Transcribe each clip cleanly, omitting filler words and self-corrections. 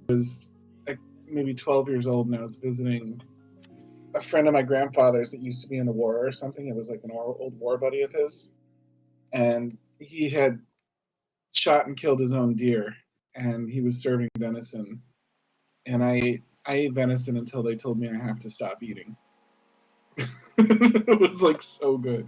was like maybe 12 years old, and I was visiting a friend of my grandfather's that used to be in the war or something. It was like an old war buddy of his, and he had shot and killed his own deer, and he was serving venison. And I ate venison until they told me I have to stop eating. It was like so good.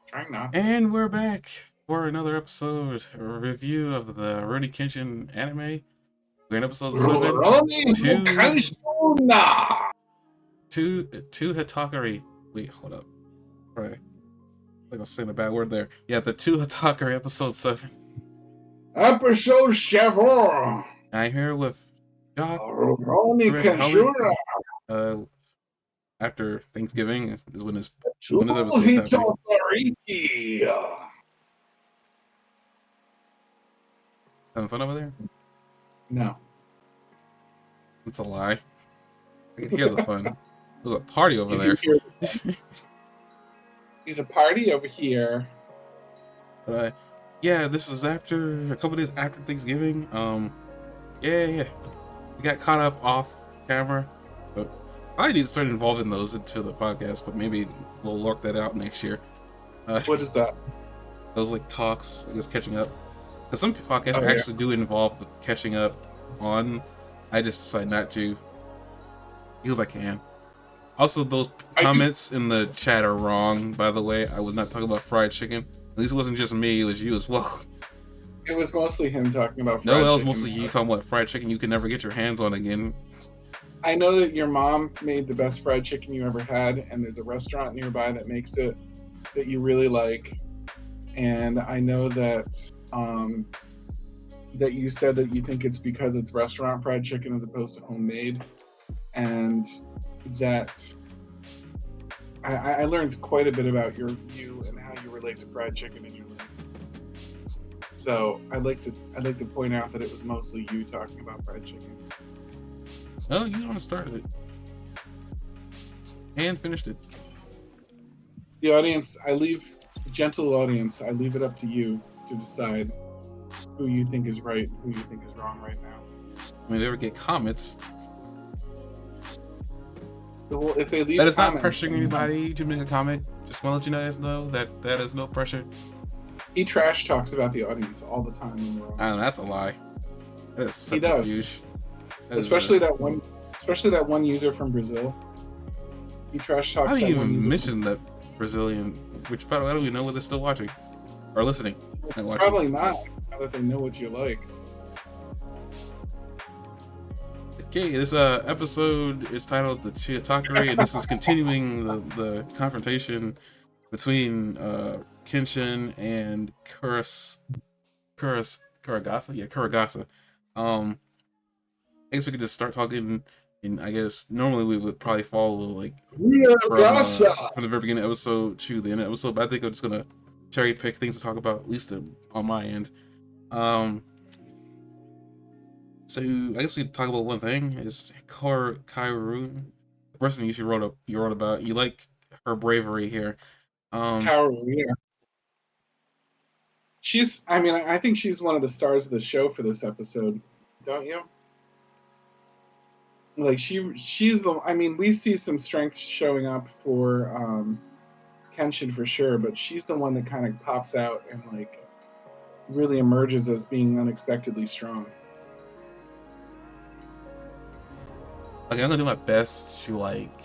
Trying not. And we're back for another episode, a review of the Rurouni Kenshin anime. We're in episode 7. Two Hatakari. Wait, hold up. Right. Like I was saying a bad word there. Yeah, the two Hatakari, episode 7. Episode 7. I'm here with Doc. Rurouni Kenshin. After Thanksgiving is when his episode's happening. Having fun over there? No. It's a lie. I can hear the fun. There's a party over there. There's a party over here. Yeah, this is after a couple days after Thanksgiving. Yeah. We got caught up off camera, but I need to start involving those into the podcast. But maybe we'll work that out next year. What is that? Those like talks, I guess, catching up. Because some podcasts actually do involve catching up on. I just decide not to because I can. Also, those comments in the chat are wrong, by the way. I was not talking about fried chicken. At least it wasn't just me, it was you as well. It was mostly him talking about fried chicken. No, that was mostly you talking about fried chicken you can never get your hands on again. I know that your mom made the best fried chicken you ever had, and there's a restaurant nearby that makes it that you really like. And I know that that you said that you think it's because it's restaurant fried chicken as opposed to homemade. And that I learned quite a bit about you and how you relate to fried chicken in your life. So I'd like to point out that it was mostly you talking about fried chicken. Oh, you want to start it and finished it. The audience, gentle audience, I leave it up to you to decide who you think is right, who you think is wrong right now. I mean, they ever get comments. Well, if they leave that is not pressuring anybody to make a comment. Just want to let you guys know that that is no pressure. He trash talks about the audience all the time. I know, that's a lie. That is such he does. Especially that one user from Brazil. He trash I talks didn't that one even music. mention that Brazilian, which by the way, I don't even know whether they're still watching or listening and watching. Probably not. Now that they know what you like. Okay, this episode is titled "The Chiyatakari," and this is continuing the confrontation between Kenshin and Kuragasa. Yeah, Kuragasa. I guess we could just start talking. And I guess normally we would probably follow like from the very beginning of the episode to the end of the episode, but I think I'm just gonna cherry pick things to talk about, at least on my end. So I guess we talk about one thing is Kaoru, the person you wrote about. You like her bravery here. Kaoru, yeah. I mean, I think she's one of the stars of the show for this episode, don't you? Like she's the. I mean, we see some strength showing up for Kenshin for sure, but she's the one that kind of pops out and like really emerges as being unexpectedly strong. Okay, I'm gonna do my best to like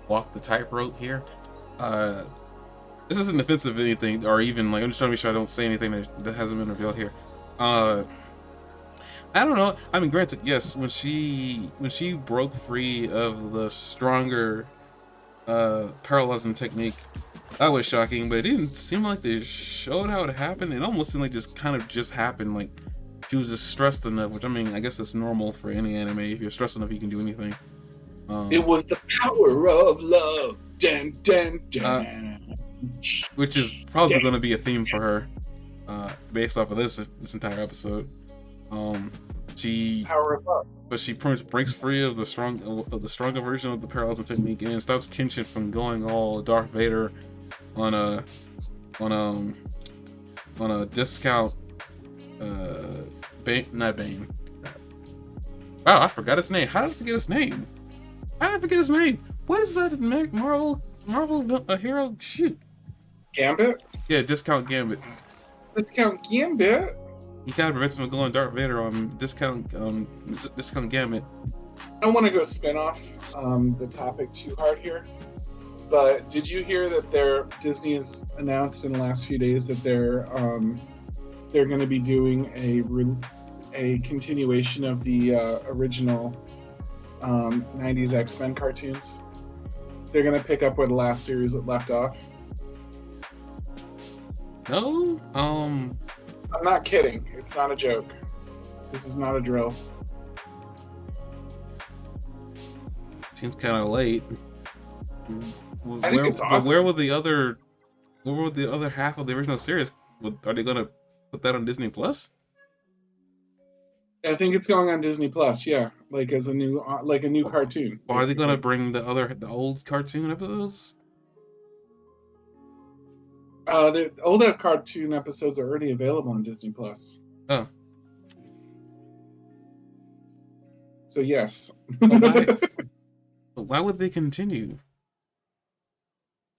walk the tightrope here. This isn't offensive of anything, or even like I'm just trying to make sure I don't say anything that hasn't been revealed here. I don't know. I mean, granted, yes, when she broke free of the stronger parallelism technique, that was shocking. But it didn't seem like they showed how it happened. It almost seemed like just kind of just happened. Like she was just stressed enough, which I mean, I guess it's normal for any anime. If you're stressed enough, you can do anything. It was the power of love. Dun, dun, dun. Which is probably going to be a theme for her, based off of this entire episode. She pretty much breaks free of the stronger version of the parallelism technique and stops Kenshin from going all Darth Vader on a discount. Not Bane. Wow, I forgot his name. How did I forget his name? What is that Marvel hero? Shoot. Gambit? Yeah, discount Gambit. Discount Gambit? He kind of prevents him from going Darth Vader on discount Gambit. I don't want to go spin off the topic too hard here, but did you hear that Disney has announced in the last few days that they're going to be doing a continuation of the original 90s X-Men cartoons? They're going to pick up where the last series left off. No, I'm not kidding. It's not a joke. This is not a drill. Seems kind of late. I think it's awesome. But where will the other half of the original series? Are they gonna put that on Disney Plus? I think it's going on Disney Plus. Yeah, like as a new cartoon. Or are they gonna bring the old cartoon episodes? The older cartoon episodes are already available on Disney Plus. Oh. So yes. Why would they continue?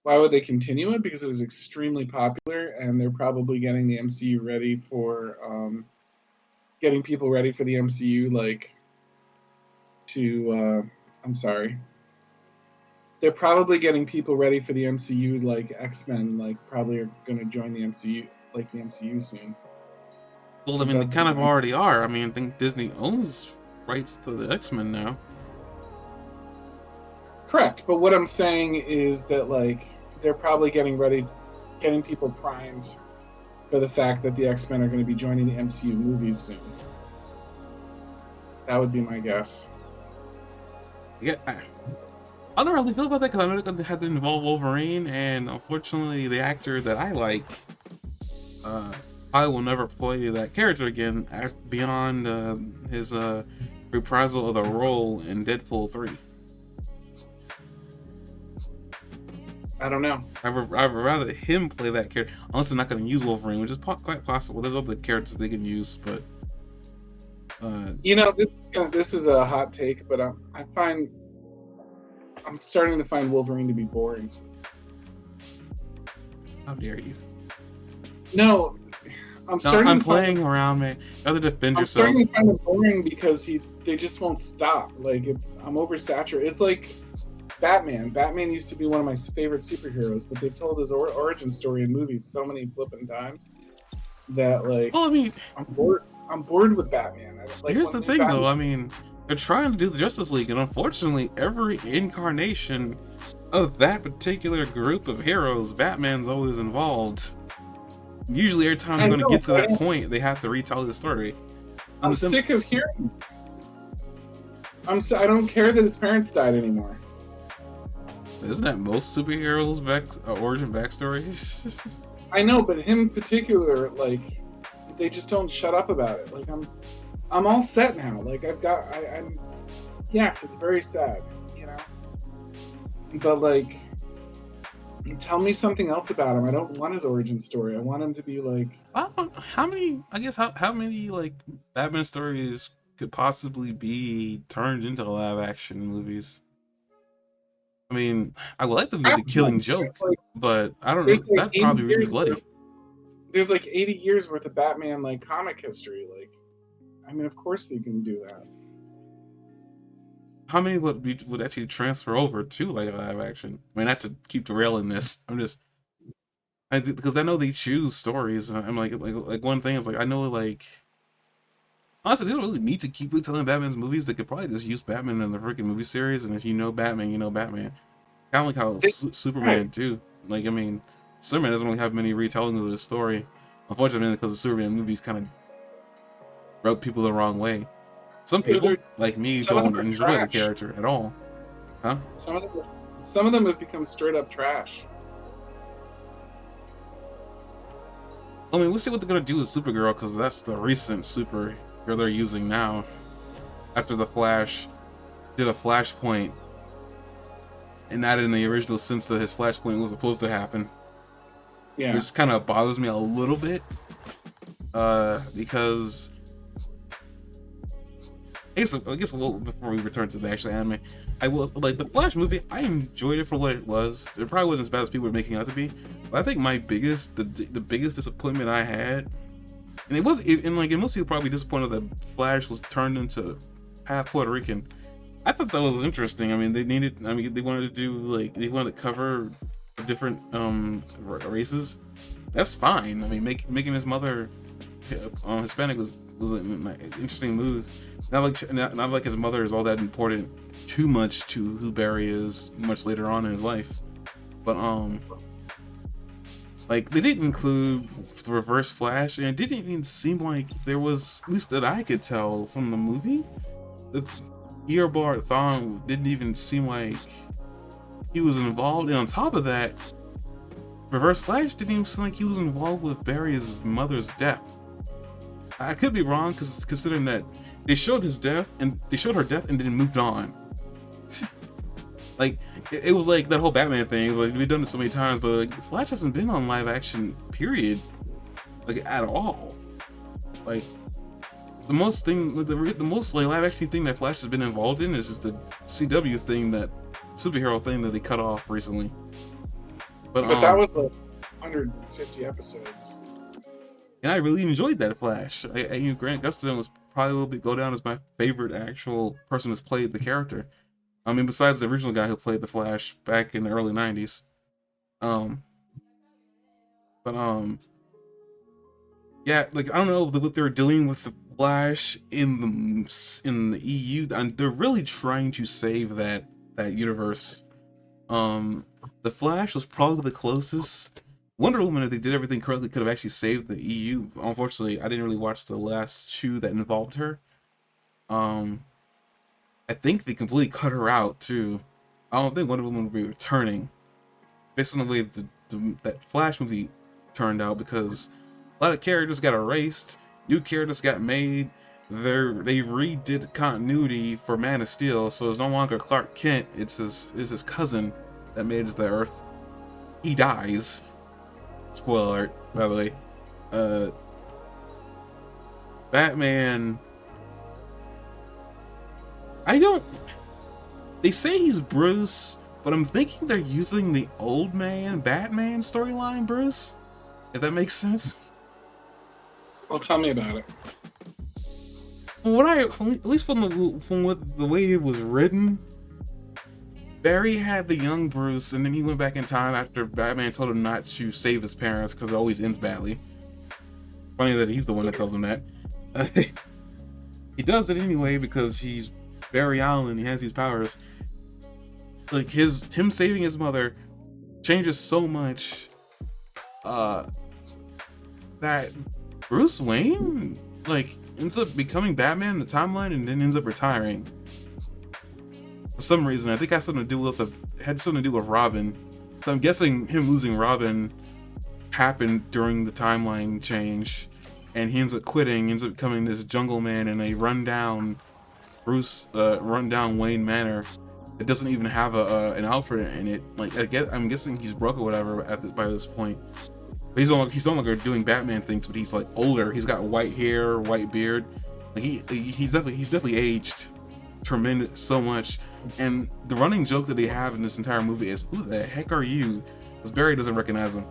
Why would they continue it? Because it was extremely popular, and they're probably getting the MCU ready for getting people ready for the MCU. I'm sorry. They're probably getting people ready for the MCU, like X-Men, like probably are going to join the MCU, like the MCU soon. Well, I mean, they kind of already are. I mean, I think Disney owns rights to the X-Men now. Correct, but what I'm saying is that like they're probably getting people primed for the fact that the X-Men are going to be joining the MCU movies soon. That would be my guess. Yeah, I don't really feel about that because I know they had to involve Wolverine, and unfortunately, the actor that I like, I will never play that character again beyond his reprisal of the role in Deadpool 3. I don't know. I would rather him play that character, unless they're not going to use Wolverine, which is quite possible. There's other characters they can use, but this is a hot take, but I'm starting to find Wolverine to be boring. How dare you? No, I'm No, starting I'm to find playing around, man. You have to defend I'm yourself. starting to find it boring because they just won't stop. Like I'm oversaturated. It's like Batman. Batman used to be one of my favorite superheroes, but they've told his origin story in movies so many flipping times that like Well, I mean, I'm bored. I'm bored with Batman. Like here's when the new thing, though. Batman. I mean, they're trying to do the Justice League, and unfortunately, every incarnation of that particular group of heroes, Batman's always involved. Usually, every time I they're going to know. get to that point, they have to retell the story. I'm sick of hearing. I don't care that his parents died anymore. Isn't that most superheroes' origin backstory? I know, but him in particular, like, they just don't shut up about it. Like, I'm all set now. Like, I'm. Yes, it's very sad, you know. But like, tell me something else about him. I don't want his origin story. I want him to be like. How many? I guess how many like Batman stories could possibly be turned into live action movies? I mean, I would like to do the Killing Joke, but I don't know. There's like That'd 80 probably be years. bloody. There's like 80 years worth of Batman like comic history. Like, I mean, of course they can do that. How many would actually transfer over to like live action? I mean, not to keep derailing this. I'm just, because I know they choose stories. And I'm like one thing is like I know like honestly they don't really need to keep retelling Batman's movies. They could probably just use Batman in the freaking movie series, and if you know Batman, you know Batman. Kind of like how Superman too. Like I mean, Superman doesn't really have many retellings of the story, unfortunately, because the Superman movies kind of rub people the wrong way. Some people, like me, don't enjoy the character at all. Huh? Some of them have become straight up trash. I mean, we'll see what they're gonna do with Supergirl, because that's the recent superhero they're using now. After the Flash did a Flashpoint, and not in the original sense that his Flashpoint was supposed to happen. Yeah. Which kind of bothers me a little bit, because I guess before we return to the actual anime, I will like the Flash movie. I enjoyed it for what it was. It probably wasn't as bad as people were making it out to be. But I think my biggest, the biggest disappointment I had, and it was, and like, and most people probably disappointed that Flash was turned into half Puerto Rican. I thought that was interesting. I mean, they wanted to do like they wanted to cover different races. That's fine. I mean, making his mother Hispanic was an interesting move. Not like his mother is all that important too much to who Barry is much later on in his life. But like they didn't include the Reverse Flash, and it didn't even seem like there was, at least that I could tell from the movie, the Eobard Thawne didn't even seem like he was involved. And on top of that, Reverse Flash didn't even seem like he was involved with Barry's mother's death. I could be wrong, because considering that they showed his death and they showed her death and then moved on. Like it was like that whole Batman thing. Like we've done it so many times, but like Flash hasn't been on live action period, like at all. Like the most like live action thing that Flash has been involved in is just the CW thing, that superhero thing that they cut off recently. But that was like 150 episodes. And I really enjoyed that Flash. Grant Gustin was probably go down as my favorite actual person who's played the character. I mean, besides the original guy who played the Flash back in the early '90s. Yeah, like I don't know what they're doing with the Flash in the EU, and they're really trying to save that universe. The Flash was probably the closest. Wonder Woman, if they did everything correctly, could have actually saved the EU. Unfortunately, I didn't really watch the last two that involved her. I think they completely cut her out too. I don't think Wonder Woman will be returning, based on the way that Flash movie turned out, because a lot of characters got erased, new characters got made. They redid continuity for Man of Steel, so it's no longer Clark Kent. It's his cousin that made it to Earth. He dies. Spoiler alert, by the way. Batman. They say he's Bruce, but I'm thinking they're using the old man Batman storyline Bruce. If that makes sense. Well, tell me about it. What at least from what the way it was written, Barry had the young Bruce, and then he went back in time after Batman told him not to save his parents because it always ends badly. Funny that he's the one that tells him that. He does it anyway because he's Barry Allen. He has these powers. Like him saving his mother changes so much that Bruce Wayne like ends up becoming Batman in the timeline and then ends up retiring. For some reason, I think it had something to do with Robin. So I'm guessing him losing Robin happened during the timeline change, and he ends up quitting, ends up becoming this jungle man in a rundown Wayne Manor. It doesn't even have an outfit in it. Like I'm guessing he's broke or whatever by this point. But he's no longer doing Batman things, but he's like older. He's got white hair, white beard. Like he's definitely aged tremendous so much. And the running joke that they have in this entire movie is, "Who the heck are you?" Because Barry doesn't recognize him.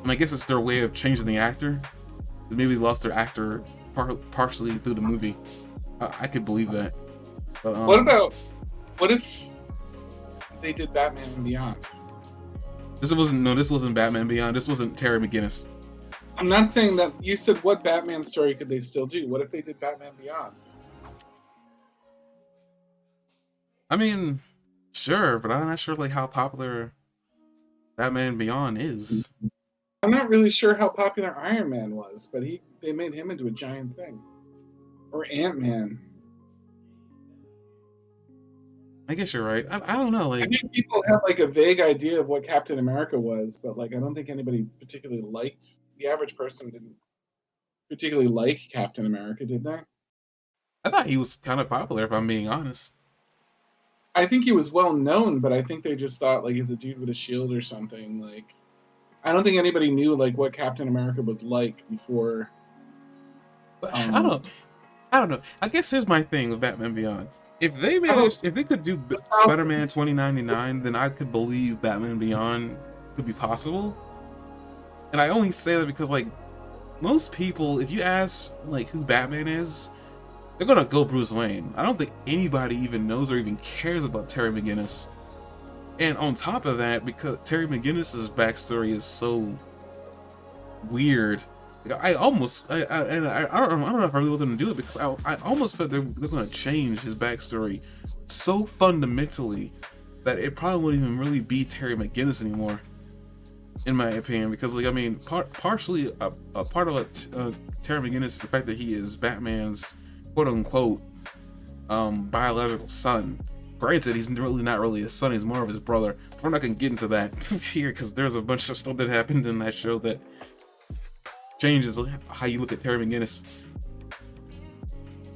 And I guess it's their way of changing the actor. Maybe they lost their actor partially through the movie. I could believe that. But, what if they did Batman and Beyond? This wasn't Batman Beyond. This wasn't Terry McGinnis. I'm not saying that. You said what Batman story could they still do? What if they did Batman Beyond? I mean, sure, but I'm not sure like how popular Batman Beyond is. I'm not really sure how popular Iron Man was, but they made him into a giant thing. Or Ant-Man. I guess you're right. I don't know. Like, I think people have like a vague idea of what Captain America was, but like I don't think anybody particularly liked. The average person didn't particularly like Captain America, did they? I thought he was kind of popular, if I'm being honest. I think he was well known, but I think they just thought like he's a dude with a shield or something. Like, I don't think anybody knew like what Captain America was like before. But I don't know. I guess here's my thing with Batman Beyond. If they could do Spider-Man 2099, then I could believe Batman Beyond could be possible. And I only say that because like most people, if you ask like who Batman is, they're gonna go Bruce Wayne. I don't think anybody even knows or even cares about Terry McGinnis. And on top of that, because Terry McGinnis's backstory is so weird, like, I don't know if I really want them to do it because I almost feel they're going to change his backstory so fundamentally that it probably wouldn't even really be Terry McGinnis anymore, in my opinion. Because like I mean, partially a part of what Terry McGinnis is the fact that he is Batman's quote unquote biological son. Granted, he's really not really his son; he's more of his brother. We're not gonna get into that here because there's a bunch of stuff that happened in that show that changes how you look at Terry McGinnis.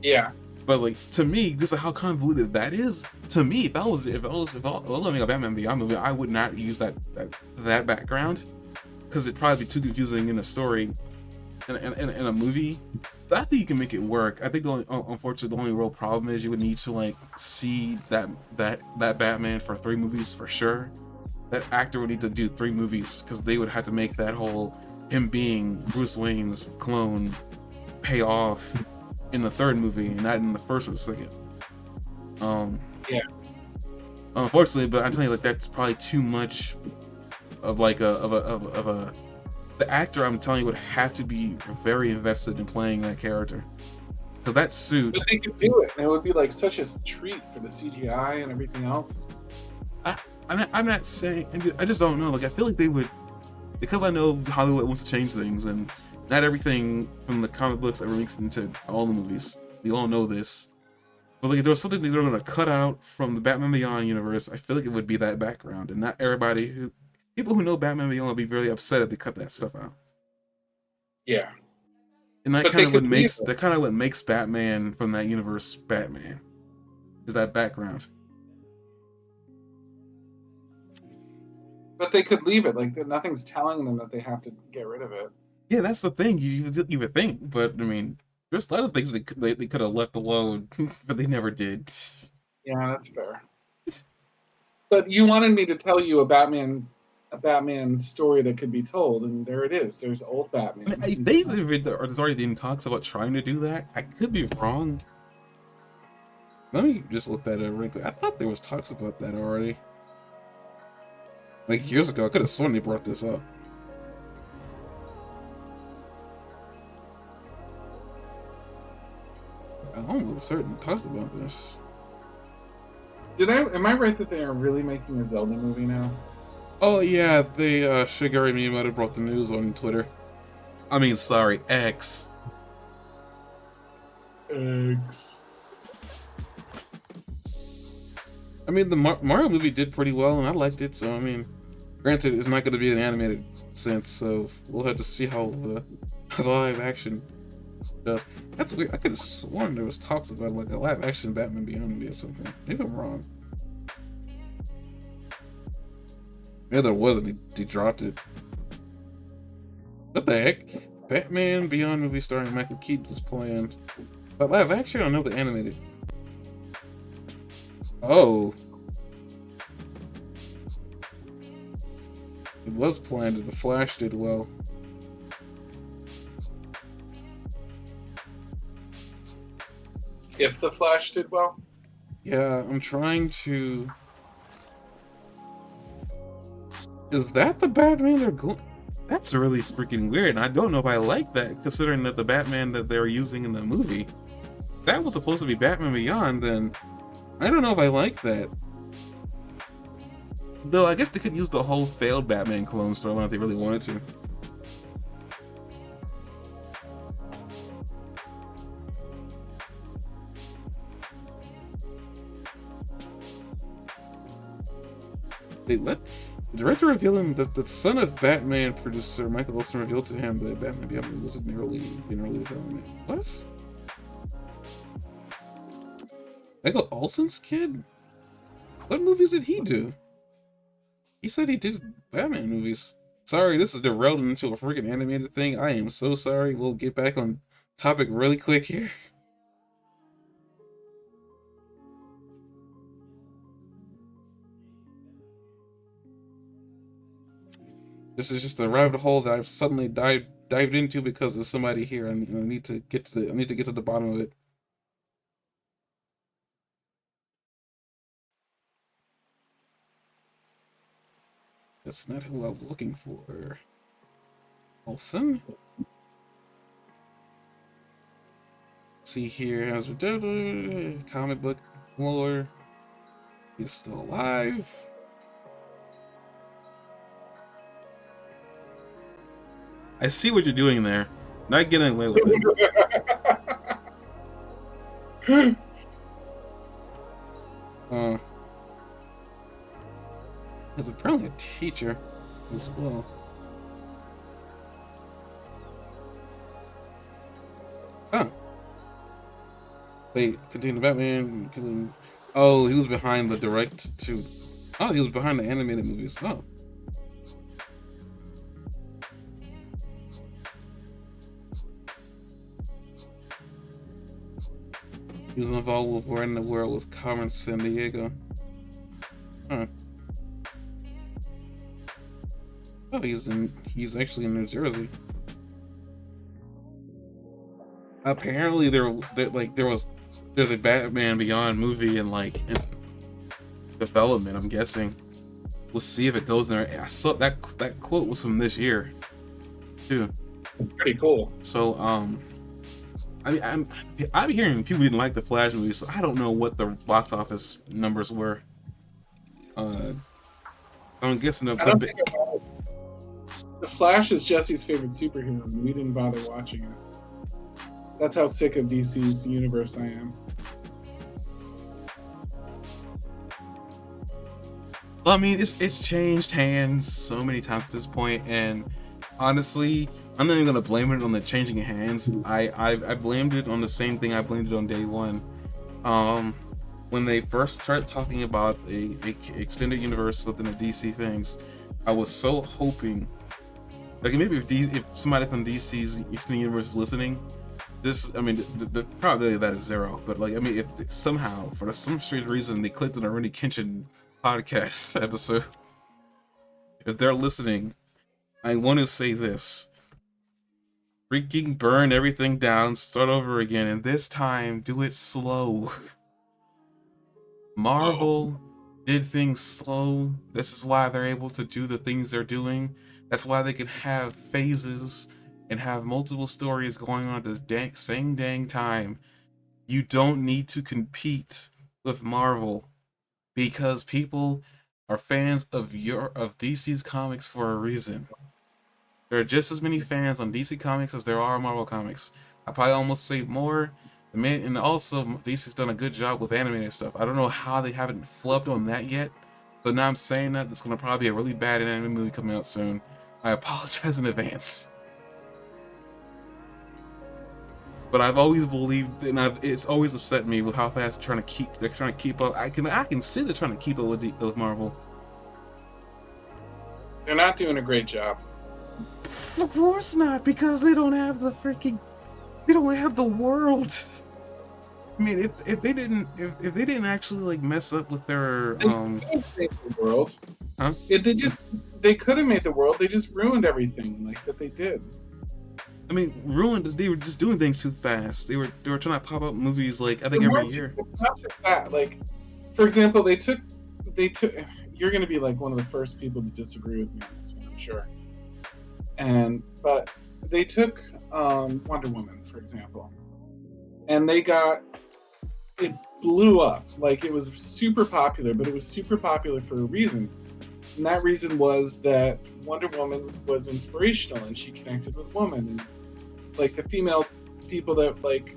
Yeah, but like to me, because of how convoluted that is, to me, if I was gonna make a Batman Beyond movie, I would not use that background because it'd probably be too confusing in a story. In a movie, but I think you can make it work. I think unfortunately the only real problem is you would need to like see that Batman for 3 movies for sure. That actor would need to do 3 movies because they would have to make that whole him being Bruce Wayne's clone pay off in the 3rd movie and not in the 1st or the 2nd. Yeah. Unfortunately, but I'm telling you, like that's probably too much of like the actor, I'm telling you, would have to be very invested in playing that character. Because that suit... But they could do it, and it would be like such a treat for the CGI and everything else. I'm not saying... I just don't know. Like, I feel like they would... Because I know Hollywood wants to change things, and not everything from the comic books ever makes it into all the movies. We all know this. But like, if there was something that they're going to cut out from the Batman Beyond universe, I feel like it would be that background, and not everybody who... People who know Batman Beyond will be really upset if they cut that stuff out. Yeah, and that kind of what makes Batman from that universe Batman is that background. But they could leave it like nothing's telling them that they have to get rid of it. Yeah, that's the thing. You would think, but I mean, there's a lot of things they could have left alone, but they never did. Yeah, that's fair. But you wanted me to tell you a Batman a Batman story that could be told, and there it is. There's old Batman. There's already been talks about trying to do that. I could be wrong. Let me just look that up real quick. I thought there was talks about that already. Like years ago, I could have sworn they brought this up. I'm almost certain talks about this. Am I right that they are really making a Zelda movie now? Oh yeah, they Shigeru Miyamoto brought the news on Twitter. I mean, sorry, X. X. I mean, the Mario movie did pretty well, and I liked it. So I mean, granted, it's not going to be an animated sense, so we'll have to see how the live action does. That's weird. I could have sworn there was talks about like a live action Batman Beyond movie or something. Maybe I'm wrong. Yeah, there wasn't. He dropped it. What the heck? Batman Beyond movie starring Michael Keaton was planned. But live action, I don't know the animated. Oh. It was planned, and The Flash did well. If The Flash did well? Yeah, I'm trying to... Is that the Batman they're going... That's really freaking weird, and I don't know if I like that, considering that the Batman that they were using in the movie, that was supposed to be Batman Beyond, then I don't know if I like that. Though I guess they could use the whole failed Batman clone storyline if they really wanted to. Wait, what? The director revealed him that the son of Batman producer Michael Olsen revealed to him that Batman Beyond was in early development. What? Michael Olsen's kid? What movies did he do? He said he did Batman movies. Sorry, this is derailed into a freaking animated thing. I am so sorry. We'll get back on topic really quick here. This is just a rabbit hole that I've suddenly dived into because there's somebody here, and I need to get to the bottom of it. That's not who I was looking for. Olsen? See here, has comic book lore. He's still alive. I see what you're doing there. Not getting away with it. He's apparently a teacher as well. Huh. Wait, continue Batman. Oh, he was behind the direct to. Oh, he was behind the animated movies. Oh. He was involved with Where in the World was Carmen Sandiego. Huh. Oh, he's actually in New Jersey. Apparently there's a Batman Beyond movie in development, I'm guessing. We'll see if it goes there. I saw that quote was from this year too. It's pretty cool. So I mean, I'm hearing people didn't like the Flash movie, so I don't know what the box office numbers were. I'm guessing the Flash is Jesse's favorite superhero, and we didn't bother watching it. That's how sick of DC's universe I am. Well, I mean, it's changed hands so many times at this point, and honestly, I'm not even gonna blame it on the changing hands. I blamed it on the same thing I blamed it on day one. When they first started talking about a extended universe within the DC things, I was so hoping, like maybe if somebody from DC's extended universe is listening, I mean, the probability of that is zero. But like, I mean, if somehow for some strange reason they clicked on a Rurouni Kenshin podcast episode, if they're listening, I want to say this. Freaking burn everything down, start over again, and this time do it slow. Marvel did things slow. This is why they're able to do the things they're doing. That's why they can have phases and have multiple stories going on at this same dang time. You don't need to compete with Marvel because people are fans of DC's comics for a reason. There are just as many fans on DC Comics as there are Marvel Comics. I probably almost say more. And also, DC's done a good job with animated stuff. I don't know how they haven't flubbed on that yet. But now I'm saying that there's going to probably be a really bad anime movie coming out soon. I apologize in advance. But I've always believed, and it's always upset me with how fast they're trying to keep up. I can see they're trying to keep up with Marvel. They're not doing a great job. Of course not, because they don't have the world. I mean, if they didn't actually like mess up with their They made the world. Huh? They could have made the world. They just ruined everything like that they did. I mean, they were just doing things too fast. They were trying to pop up movies like I think every year. It's not just that. Like, for example, they took. You're going to be like one of the first people to disagree with me on this one, I'm sure. But they took Wonder Woman, for example, and it blew up. Like, it was super popular, but it was super popular for a reason. And that reason was that Wonder Woman was inspirational and she connected with women and like the female people that like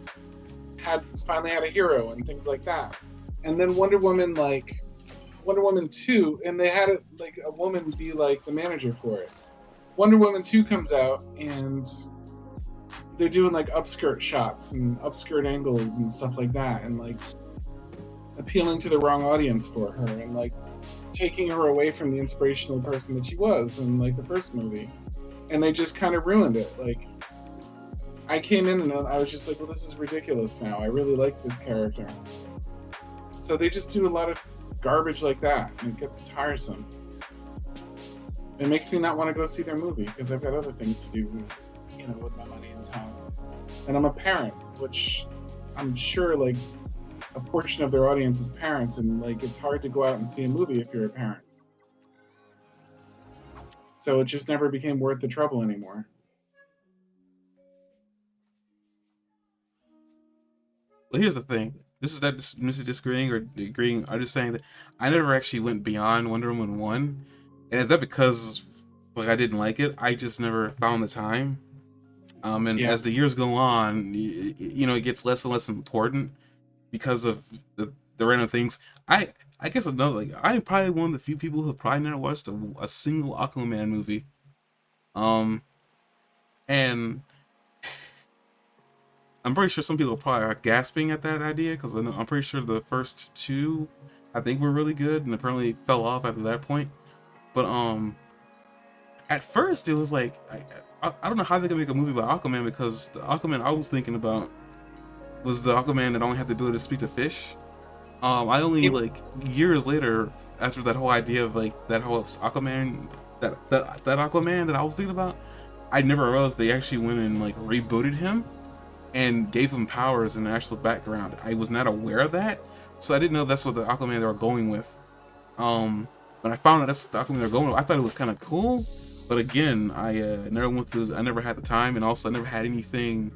finally had a hero and things like that. And then Wonder Woman 2, and they had a woman be like the manager for it. Wonder Woman 2 comes out and they're doing like upskirt shots and upskirt angles and stuff like that, and like appealing to the wrong audience for her and like taking her away from the inspirational person that she was in like the first movie. And they just kind of ruined it. Like, I came in and I was just like, well, this is ridiculous now. I really like this character. So they just do a lot of garbage like that, and it gets tiresome. It makes me not want to go see their movie because I've got other things to do, with my money and time. And I'm a parent, which I'm sure like a portion of their audience is parents, and like it's hard to go out and see a movie if you're a parent. So it just never became worth the trouble anymore. Well, here's the thing. This is disagreeing or agreeing. I'm just saying that I never actually went beyond Wonder Woman 1. And is that because like I didn't like it? I just never found the time. As the years go on, it gets less and less important because of the random things. I guess I'm probably one of the few people who have probably never watched a single Aquaman movie. And I'm pretty sure some people probably are gasping at that idea because I'm pretty sure the first two I think were really good and apparently fell off after that point. But at first it was like I don't know how they can make a movie about Aquaman, because the Aquaman I was thinking about was the Aquaman that only had the ability to speak to fish. I only like years later, after that whole idea of like that whole Aquaman, that Aquaman that I was thinking about, I never realized they actually went and like rebooted him and gave him powers in the actual background. I was not aware of that, so I didn't know that's what the Aquaman they were going with. When I found out that's the Aquaman they're going with, I thought it was kind of cool. But again, I never had the time, and also I never had anything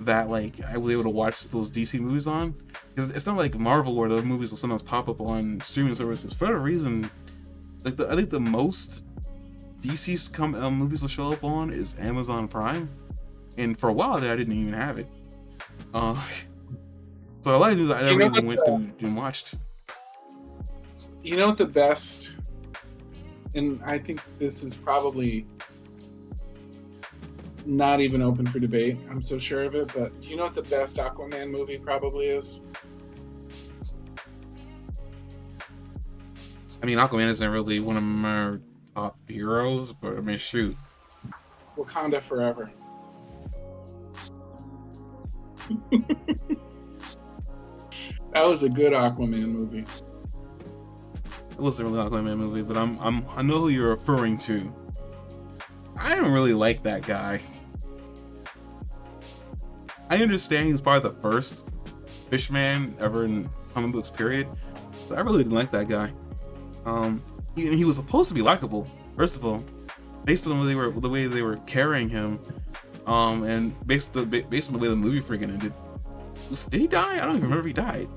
that like I was able to watch those DC movies on. Because it's not like Marvel where the movies will sometimes pop up on streaming services. For whatever reason, like I think the most DC movies will show up on is Amazon Prime, and for a while there I didn't even have it. So a lot of movies I never even went through and watched. You know what the best, and I think this is probably not even open for debate, I'm so sure of it, but do you know what the best Aquaman movie probably is? I mean, Aquaman isn't really one of my top heroes, but I mean, shoot. Wakanda Forever. That was a good Aquaman movie. wasn't really an Aquaman movie, but I know who you're referring to. I don't really like that guy. I understand he was probably the first Fishman ever in comic books, period. But I really didn't like that guy. He was supposed to be likable, first of all, based on the way they were carrying him, and based on the way the movie freaking ended. Did he die? I don't even remember if he died.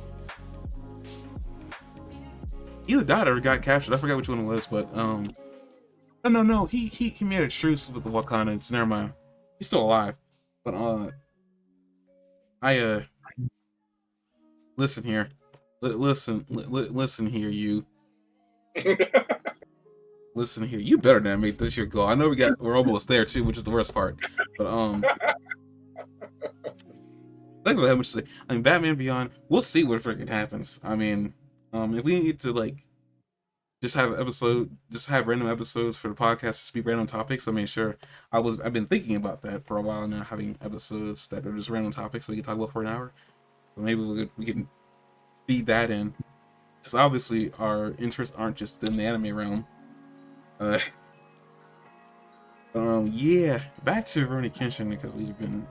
He either died or got captured. I forgot which one it was, but no. He made a truce with the Wakandans. Never mind. He's still alive. But listen here. Listen here, you. Listen here. You better not make this your goal. I know we're almost there too, which is the worst part. But I don't have much to say. I mean, Batman Beyond. We'll see what freaking happens. I mean, if we need to like just have random episodes for the podcast to speak random topics. I mean, sure. I've been thinking about that for a while now, having episodes that are just random topics so we can talk about for an hour. So maybe we can feed that in. Because obviously our interests aren't just in the anime realm. Yeah, back to Rurouni Kenshin, because we've been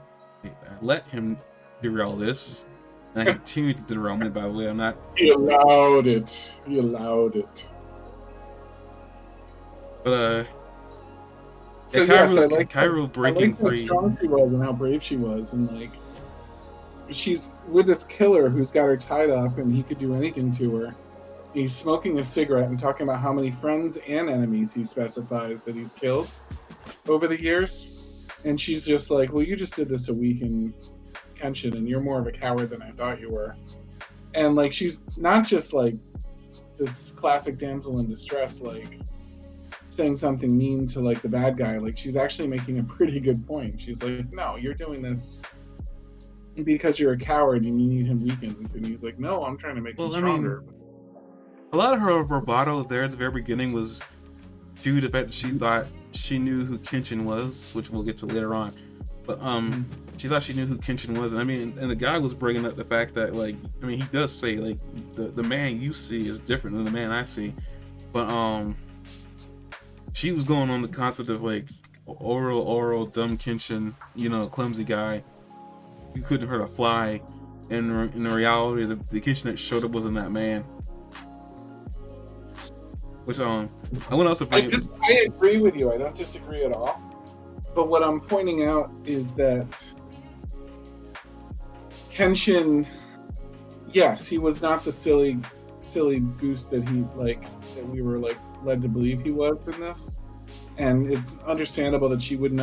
let him derail this, and I continue to derail me. By the way, I'm not. He allowed it. He allowed it. But so yeah, yes, I like Cairo breaking free. How strong she was and how brave she was, and like she's with this killer who's got her tied up, and he could do anything to her. He's smoking a cigarette and talking about how many friends and enemies he specifies that he's killed over the years. And she's just like, well, you just did this to weaken Kenshin, and you're more of a coward than I thought you were. And like, she's not just like this classic damsel in distress, like saying something mean to like the bad guy. Like, she's actually making a pretty good point. She's like, no, you're doing this because you're a coward and you need him weakened. And he's like, no, I'm trying to make him stronger. I mean, a lot of her bravado there at the very beginning was due to the fact that she thought she knew who Kenshin was, which we'll get to later on. But she thought she knew who Kenshin was, and I mean, and the guy was bringing up the fact that, like, I mean, he does say like the man you see is different than the man I see, but she was going on the concept of like oral dumb Kenshin, you know, clumsy guy, you couldn't hurt a fly, and in the reality, the Kenshin that showed up wasn't that man. Which I want to also bring. I agree with you. I don't disagree at all. But what I'm pointing out is that Kenshin, yes, he was not the silly goose that we were like led to believe he was in this, and it's understandable that she wouldn't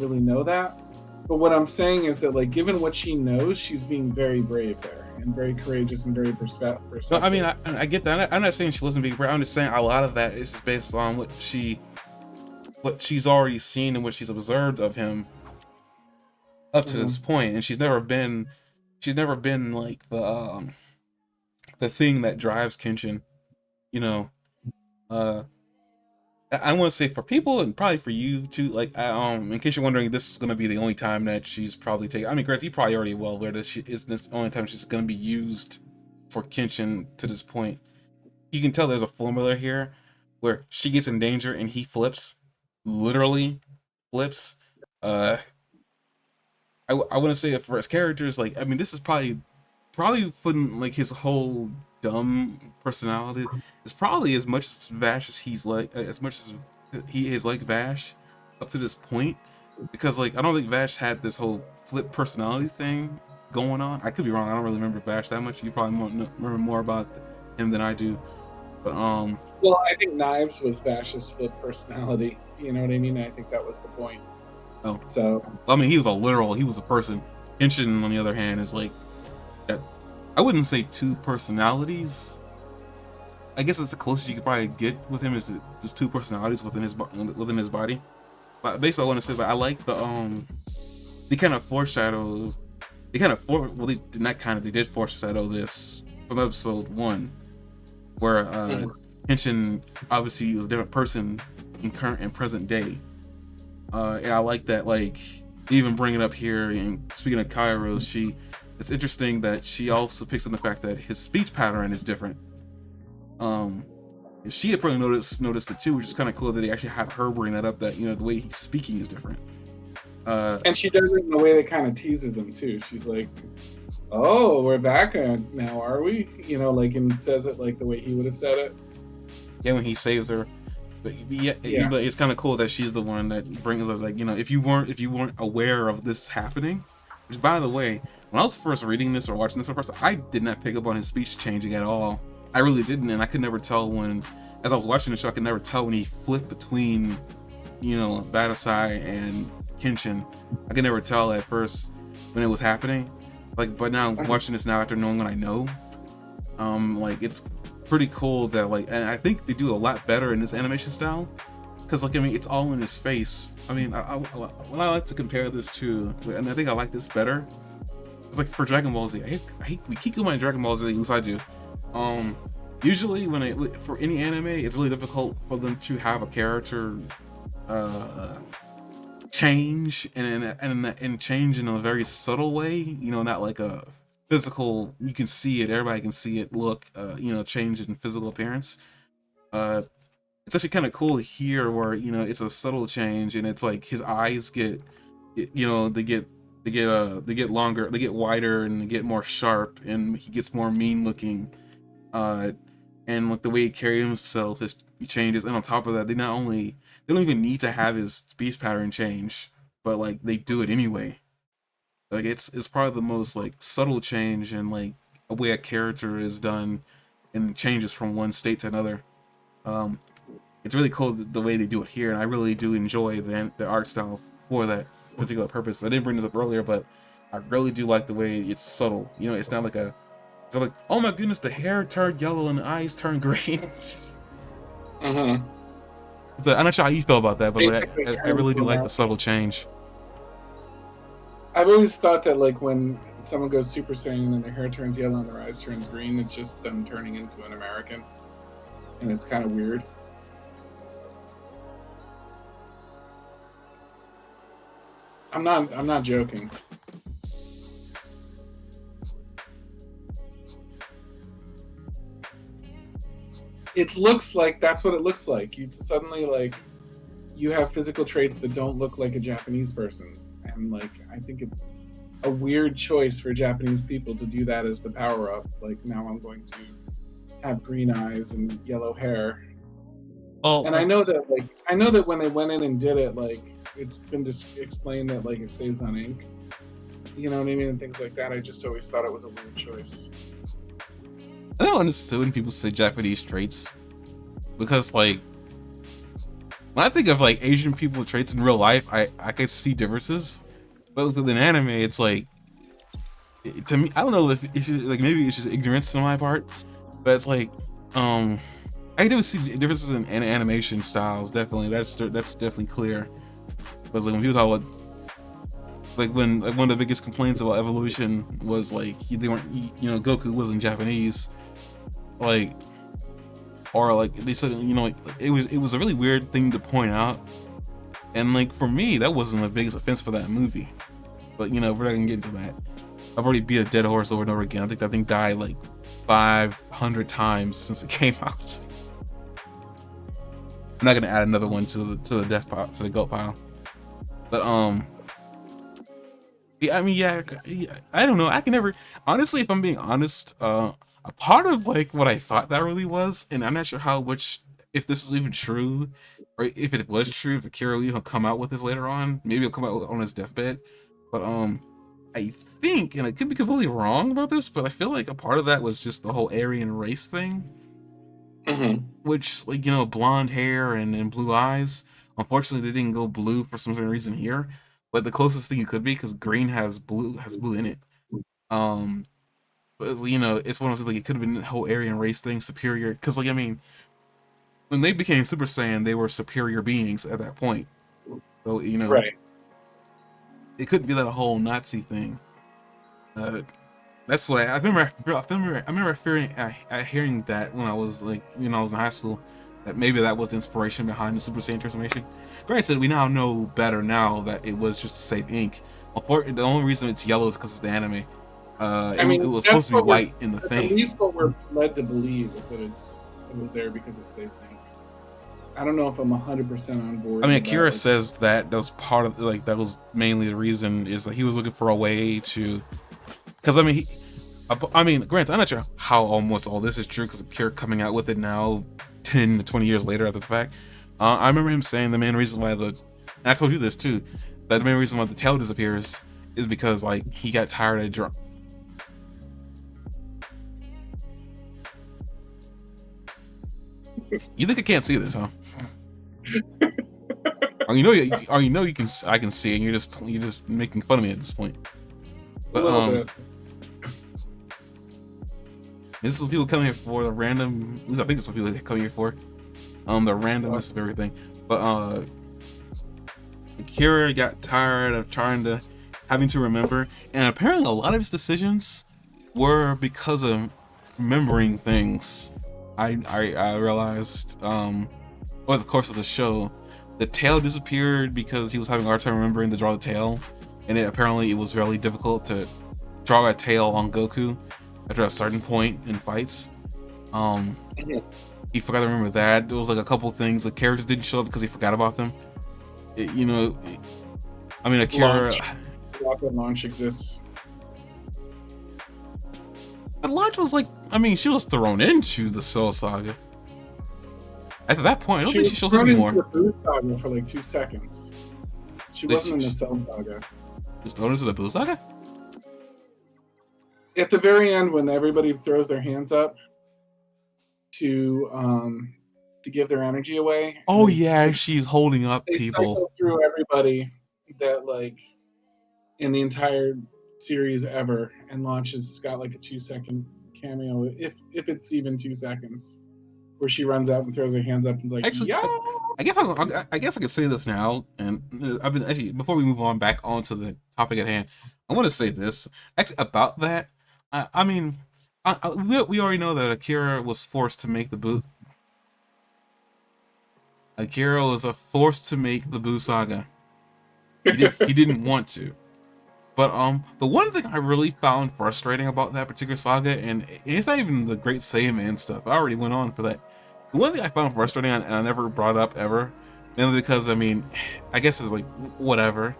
really know that. But what I'm saying is that, like, given what she knows, she's being very brave there, and very courageous and very perceptive. No, I mean, I get that. I'm not saying she wasn't being brave. I'm just saying a lot of that is just based on what she's already seen and what she's observed of him up to this point, and she's never been like the thing that drives Kenshin, you know. I want to say for people and probably for you too, like, in case you're wondering, this is going to be the only time that she's probably taken. I mean, Grant, you probably already well aware that she is this only time she's going to be used for Kenshin to this point. You can tell there's a formula here where she gets in danger and he flips, literally flips. I want to say that for his characters, like, I mean, this is probably putting like his whole dumb personality is probably as much as Vash as he's like, as much as he is like Vash up to this point, because like I don't think Vash had this whole flip personality thing going on. I could be wrong. I don't really remember Vash that much. You probably remember more about him than I do. But well, I think Knives was Vash's flip personality. You know what I mean? I think that was the point. Oh, so I mean, he was a person. Kenshin, on the other hand, is like that. I wouldn't say two personalities. I guess it's the closest you could probably get with him is just two personalities within his body. But basically, I want to say is like, I like they kind of foreshadow. They did foreshadow this from episode 1, where Kenshin obviously was a different person in current and present day. And I like that, like, even bring it up here. And speaking of Cairo, it's interesting that she also picks on the fact that his speech pattern is different. She had probably noticed it too, which is kind of cool that they actually have her bring that up. That the way he's speaking is different. And she does it in a way that kind of teases him too. She's like, "Oh, we're back now, are we?" And says it like the way he would have said it. Yeah, when he saves her. But yeah. But it's kind of cool that she's the one that brings up, like, if you weren't aware of this happening. Which, by the way, when I was first reading this or watching this first, I did not pick up on his speech changing at all. I really didn't, and I could never tell as I was watching the show, I could never tell when he flipped between, Batosai and Kenshin. I could never tell at first when it was happening. But now watching this now after knowing what I know, it's pretty cool that and I think they do a lot better in this animation style, because it's all in his face. When I like to compare this to, and I think I like this better, it's like for Dragon Ball Z. We keep going by Dragon Ball Z, at least I do. Usually for any anime, it's really difficult for them to have a character change and change in a very subtle way, not like a physical, you can see it, everybody can see it, look, change in physical appearance. It's actually kind of cool here where, it's a subtle change, and it's like his eyes get longer, they get wider, and they get more sharp, and he gets more mean looking. And the way he carries himself, he changes, and on top of that, they don't even need to have his speech pattern change, but they do it anyway. It's probably the most subtle change in a way a character is done and changes from one state to another. It's really cool the way they do it here, and I really do enjoy the art style for that particular purpose. I didn't bring this up earlier, but I really do like the way it's subtle. It's not like oh my goodness, the hair turned yellow and the eyes turned green. Mm-hmm. I'm not sure how you feel about that, but I really do like the subtle change. I've always thought that when someone goes Super Saiyan and their hair turns yellow and their eyes turns green, it's just them turning into an American, and it's kind of weird. I'm not joking. It looks like that's what it looks like. You suddenly you have physical traits that don't look like a Japanese person's, and I think it's a weird choice for Japanese people to do that as the power up. Now I'm going to have green eyes and yellow hair. Oh, and I know that when they went in and did it, it's been explained that it saves on ink. You know what I mean? And things like that. I just always thought it was a weird choice. I don't understand when people say Japanese traits, because when I think of Asian people traits in real life, I can see differences, but with an anime, it's to me, I don't know if it's just, maybe it's just ignorance on my part, but it's I can see differences in animation styles. Definitely, that's definitely clear. Because when people talk about when one of the biggest complaints about Evolution was they weren't, Goku wasn't Japanese, or they said, it was a really weird thing to point out, and for me, that wasn't the biggest offense for that movie. But we're not gonna get into that. I've already beat a dead horse over and over again. I think that thing died 500 times since it came out. I'm not gonna add another one to the death pile, to the goat pile. But yeah, I don't know. I can never, honestly, if I'm being honest, a part of what I thought that really was, and I'm not sure if this is even true, or if it was true, if Akira will come out with this later on. Maybe he'll come out on his deathbed. But I think, and I could be completely wrong about this, but I feel like a part of that was just the whole Aryan race thing. Mm-hmm. Which, blonde hair and blue eyes. Unfortunately, they didn't go blue for some certain reason here. But the closest thing it could be, because green has blue in it. But it's one of those it could have been the whole Aryan race thing, superior. Because when they became Super Saiyan, they were superior beings at that point. So right. It couldn't be that whole Nazi thing. That's why I remember hearing that when I was in high school, that maybe that was the inspiration behind the Super Saiyan transformation. Granted, we now know better now that it was just to save ink. The only reason it's yellow is because it's the anime. It was supposed to be white in the thing. At least what we're led to believe is that it's it was there because it saved sync. I don't know if I'm 100% on board. I mean, Akira says that was part of that was mainly the reason is that he was looking for a way to, because I mean, granted, I'm not sure how almost all this is true because Akira coming out with it now, 10 to 20 years later after the fact. I remember him saying the main reason why and I told you this too, that the main reason why the tail disappears is because like he got tired of drawing. You think I can't see this, huh? you know you can. I can see, and you're just making fun of me at this point. But a little bit. This is what people come here for, the random. At least I think that's what people come here for. The randomness of everything. But Akira got tired of having to remember, and apparently a lot of his decisions were because of remembering things. I realized over the course of the show, the tail disappeared because he was having a hard time remembering to draw the tail, and apparently it was really difficult to draw a tail on Goku after a certain point in fights. He forgot to remember that. There was like a couple things, the characters didn't show up because he forgot about them. I mean, Akira. Launch exists. And Launch was like, I mean, she was thrown into the Cell Saga. After that point, I don't think she shows up anymore. She was thrown into the Boo Saga for like 2 seconds. She wasn't in the Cell Saga. Just thrown into the Boo Saga? At the very end, when everybody throws their hands up to give their energy away. Oh yeah, she's holding up they people. Cycle through everybody that like in the entire series ever, and Launch has got like a 2-second cameo, if it's even 2 seconds, where she runs out and throws her hands up and is like, actually, yeah. I guess I can say this now, and I've been actually before we move on back onto the topic at hand, I want to say this actually about that. I mean, we already know that Akira was forced to make the Boo. Akira was forced to make the Boo Saga. He didn't want to. But the one thing I really found frustrating about that particular saga, and it's not even the Great Saiyaman stuff, I already went on for that. The one thing I found frustrating, and I never brought up ever, mainly because, I mean, I guess it's like, whatever.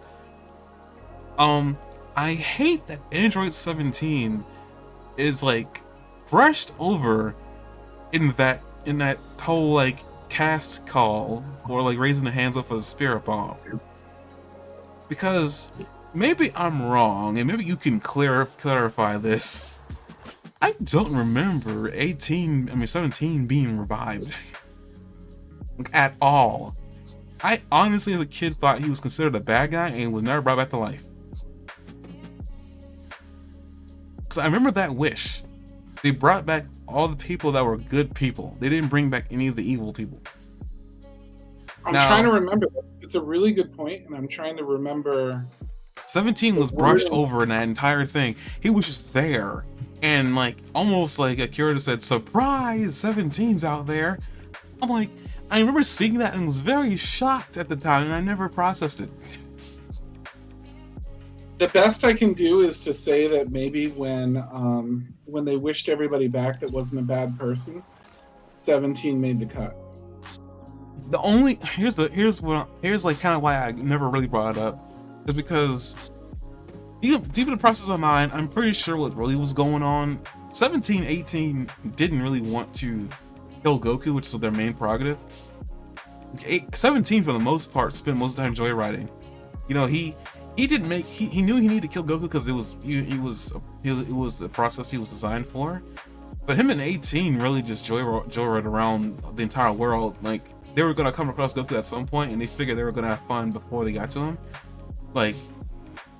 I hate that Android 17 is like brushed over in that whole like cast call for like raising the hands up for the Spirit Bomb. Because maybe I'm wrong, and maybe you can clarify this. I don't remember 17 being revived like, at all. I honestly, as a kid, thought he was considered a bad guy and was never brought back to life. Because I remember that wish. They brought back all the people that were good people. They didn't bring back any of the evil people. I'm trying to remember. It's a really good point, and I'm trying to remember. 17 was brushed over in that entire thing. He was just there. And like, almost like Akira just said, surprise, 17's out there. I'm like, I remember seeing that and was very shocked at the time, and I never processed it. The best I can do is to say that maybe when they wished everybody back that wasn't a bad person, 17 made the cut. The only here's like kind of why I never really brought it up, is because deep in the process of mine, I'm pretty sure what really was going on. 17, 18 didn't really want to kill Goku, which was their main prerogative. 17 for the most part spent most of the time joyriding. You know, he knew he needed to kill Goku because it was the process he was designed for. But him and 18 really just joyride around the entire world. Like, they were gonna come across Goku at some point, and they figured they were gonna have fun before they got to him. Like,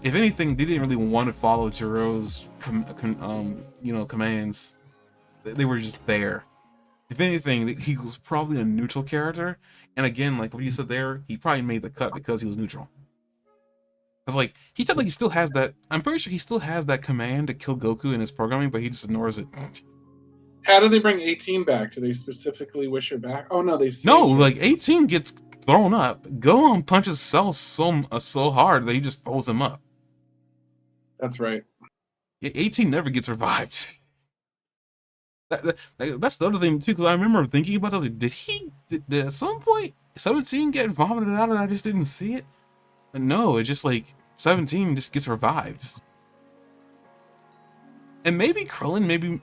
if anything, they didn't really want to follow Jiro's commands. They were just there. If anything, he was probably a neutral character. And again, like what you said there, he probably made the cut because he was neutral. Cause like he technically still has that. I'm pretty sure he still has that command to kill Goku in his programming, but he just ignores it. How do they bring 18 back? Do they specifically wish her back? Oh no, like 18 gets thrown up. Gohan punches Cell so hard that he just throws him up. That's right. 18 never gets revived. That's the other thing too, because I remember thinking about that. I was like, did at some point 17 get vomited out and I just didn't see it? But no, it's just like 17 just gets revived. And maybe Krillin, maybe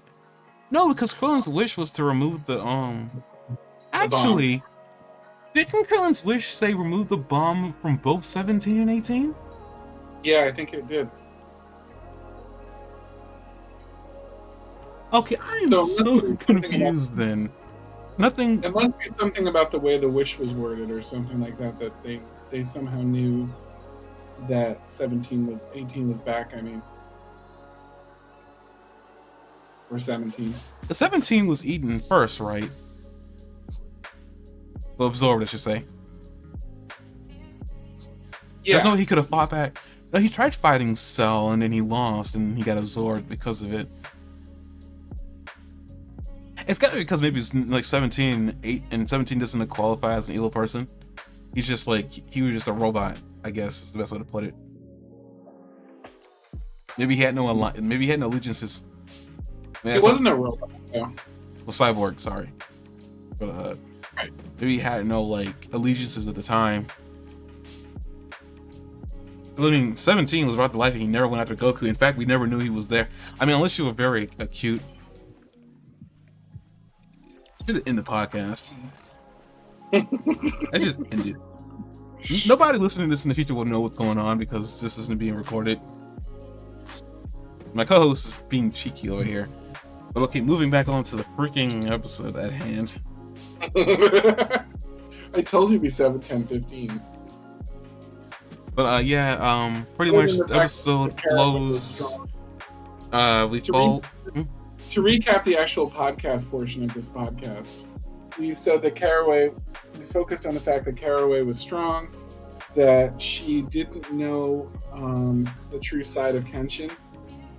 no, because Krillin's wish was to remove the actually, didn't Krillin's wish say remove the bomb from both 17 and 18? Yeah, I think it did. Okay, I am so confused then. Nothing. It must be something about the way the wish was worded or something like that, that they somehow knew that 18 was back, I mean. Or 17. The 17 was eaten first, right? Well, absorbed, I should say. Yeah. There's no way he could have fought back. No, he tried fighting Cell and then he lost and he got absorbed because of it. It's gotta be because maybe it's like 17, 8, and 17 doesn't qualify as an evil person. He's just like, he was just a robot, I guess is the best way to put it. Maybe he had no allegiances. It wasn't a robot, though. Well, cyborg, sorry. But maybe he had no like allegiances at the time. I mean, 17 was about the life and he never went after Goku. In fact, we never knew he was there. I mean, unless you were very acute. Should end the podcast. I just ended. Nobody listening to this in the future will know what's going on because this isn't being recorded. My co-host is being cheeky over here. But okay, moving back on to the freaking episode at hand. I told you it'd be 7, 10, 15. But yeah, pretty much the episode flows. To recap the actual podcast portion of this podcast, we said that we focused on the fact that Caraway was strong, that she didn't know the true side of Kenshin,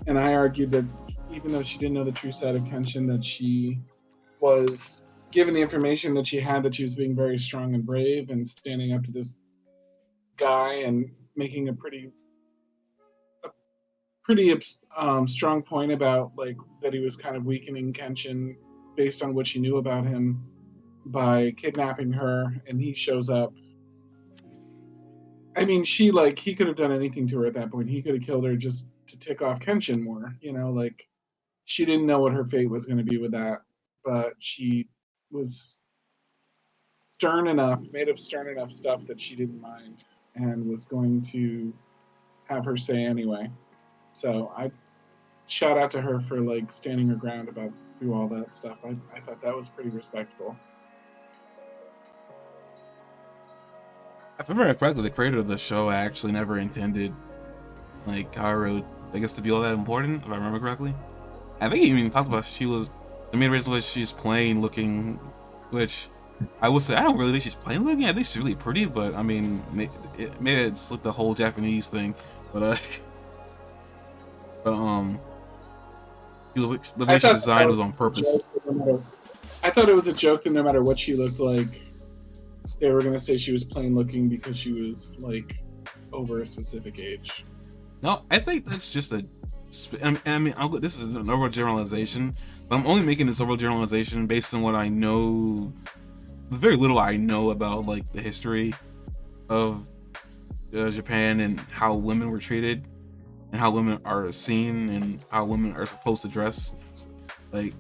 and I argued that even though she didn't know the true side of Kenshin, that she was given the information that she had, that she was being very strong and brave and standing up to this guy and making a pretty strong point about like that he was kind of weakening Kenshin based on what she knew about him by kidnapping her, and he shows up. I mean, he could have done anything to her at that point. He could have killed her just to tick off Kenshin more, like she didn't know what her fate was going to be with that, but she was made of stern enough stuff that she didn't mind and was going to have her say anyway. So I shout out to her for like standing her ground through all that stuff. I thought that was pretty respectable. If I remember correctly, the creator of the show actually never intended like Kaoru, I guess, to be all that important, if I remember correctly. I think he even talked about the main reason was she's plain looking, which I would say I don't really think she's plain looking. I think she's really pretty, but I mean, maybe it's like the whole Japanese thing, but he was like, the way she designed was on purpose. I thought it was a joke that no matter what she looked like, they were gonna say she was plain looking because she was like over a specific age. No, I think that's just I mean, this is an overgeneralization, but I'm only making this overgeneralization based on what I know, the very little I know about like the history of Japan and how women were treated and how women are seen and how women are supposed to dress. Like,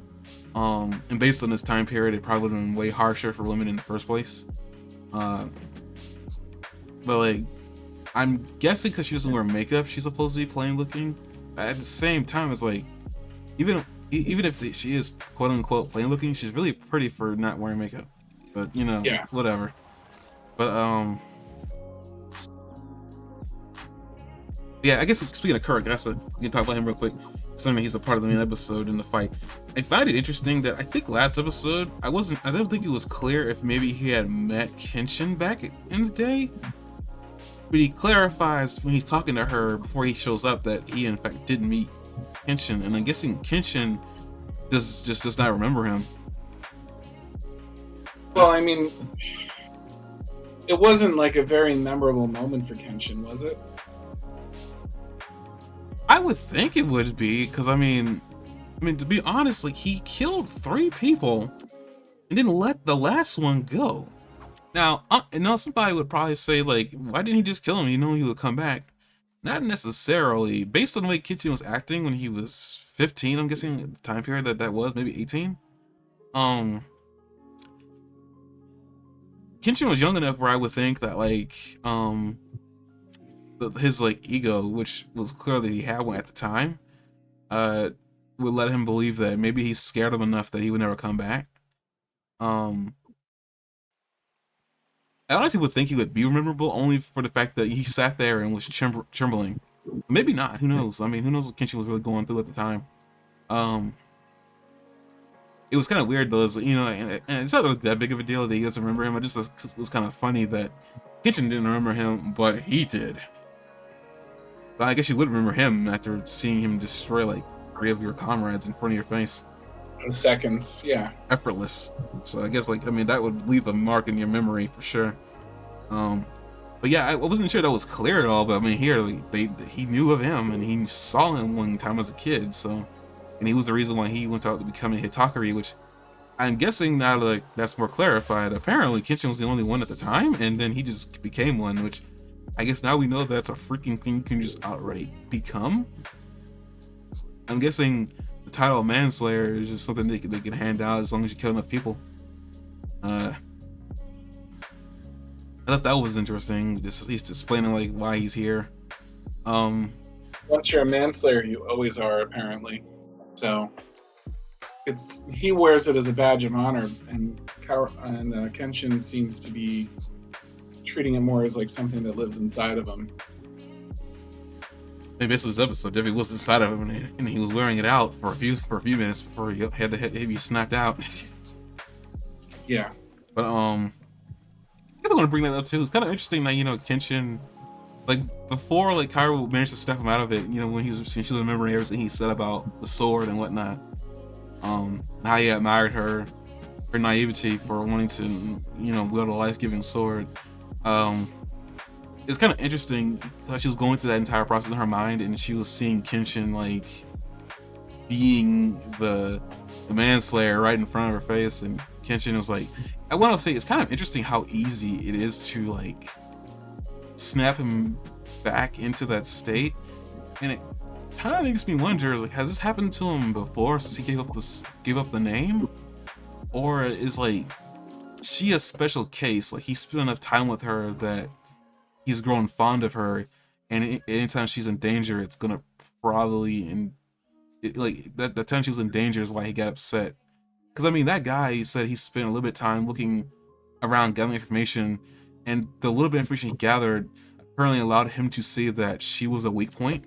and based on this time period, it probably would have been way harsher for women in the first place. But like, I'm guessing because she doesn't wear makeup, she's supposed to be plain looking. At the same time, it's like, even if she is quote unquote plain looking, she's really pretty for not wearing makeup. But yeah, whatever. But yeah, I guess speaking of Kirk, we can talk about him real quick. Something he's a part of the main episode in the fight. I find it interesting that I think last episode I don't think it was clear if maybe he had met Kenshin back in the day. But he clarifies when he's talking to her before he shows up that he in fact did meet Kenshin, and I'm guessing Kenshin does not remember him. Well, I mean, it wasn't like a very memorable moment for Kenshin, was it? I would think it would be, because I mean, I mean, to be honest, like, he killed 3 people and didn't let the last one go. Now, somebody would probably say, like, why didn't he just kill him? You know he would come back. Not necessarily. Based on the way Kenshin was acting when he was 15, I'm guessing the time period that was, maybe 18. Kenshin was young enough where I would think that, like, his, like, ego, which was clearly he had one at the time, would let him believe that maybe he's scared him enough that he would never come back. I honestly would think he would be memorable only for the fact that he sat there and was trembling. Maybe not. Who knows? I mean, who knows what Kenshin was really going through at the time. It was kind of weird though, and it's not really that big of a deal that he doesn't remember him. It was kind of funny that Kenshin didn't remember him, but he did. But I guess you would remember him after seeing him destroy like 3 of your comrades in front of your face. In seconds, yeah. Effortless. So I guess, like, I mean, that would leave a mark in your memory for sure. But yeah, I wasn't sure that was clear at all. But I mean, here, like, he knew of him and he saw him one time as a kid. So, and he was the reason why he went out to become a Hitakari, which I'm guessing now, like, that's more clarified. Apparently, Kenshin was the only one at the time, and then he just became one, which I guess now we know that's a freaking thing you can just outright become. I'm guessing the title of manslayer is just something they can hand out as long as you kill enough people. I thought that was interesting. He's explaining like why he's here. Once you're a manslayer, you always are, apparently. So he wears it as a badge of honor, and Kenshin seems to be treating it more as like something that lives inside of him. Maybe this was this episode. Debbie was inside of him, and he was wearing it out for a few minutes before he had to be snapped out. Yeah. But I guess I want to bring that up too. It's kind of interesting that Kenshin, like before, like Kaoru managed to snap him out of it. When she was remembering everything he said about the sword and whatnot. How he admired her naivety for wanting to wield a life-giving sword. It's kind of interesting how she was going through that entire process in her mind, and she was seeing Kenshin like being the manslayer right in front of her face, and Kenshin was like, I want to say it's kind of interesting how easy it is to like snap him back into that state, and it kind of makes me wonder, like, has this happened to him before since he gave up the name, or is like she a special case? Like he spent enough time with her that he's grown fond of her, and anytime she's in danger, it's gonna probably the time she was in danger is why he got upset. Because I mean, that guy, he said he spent a little bit of time looking around, gathering information, and the little bit of information he gathered apparently allowed him to see that she was a weak point,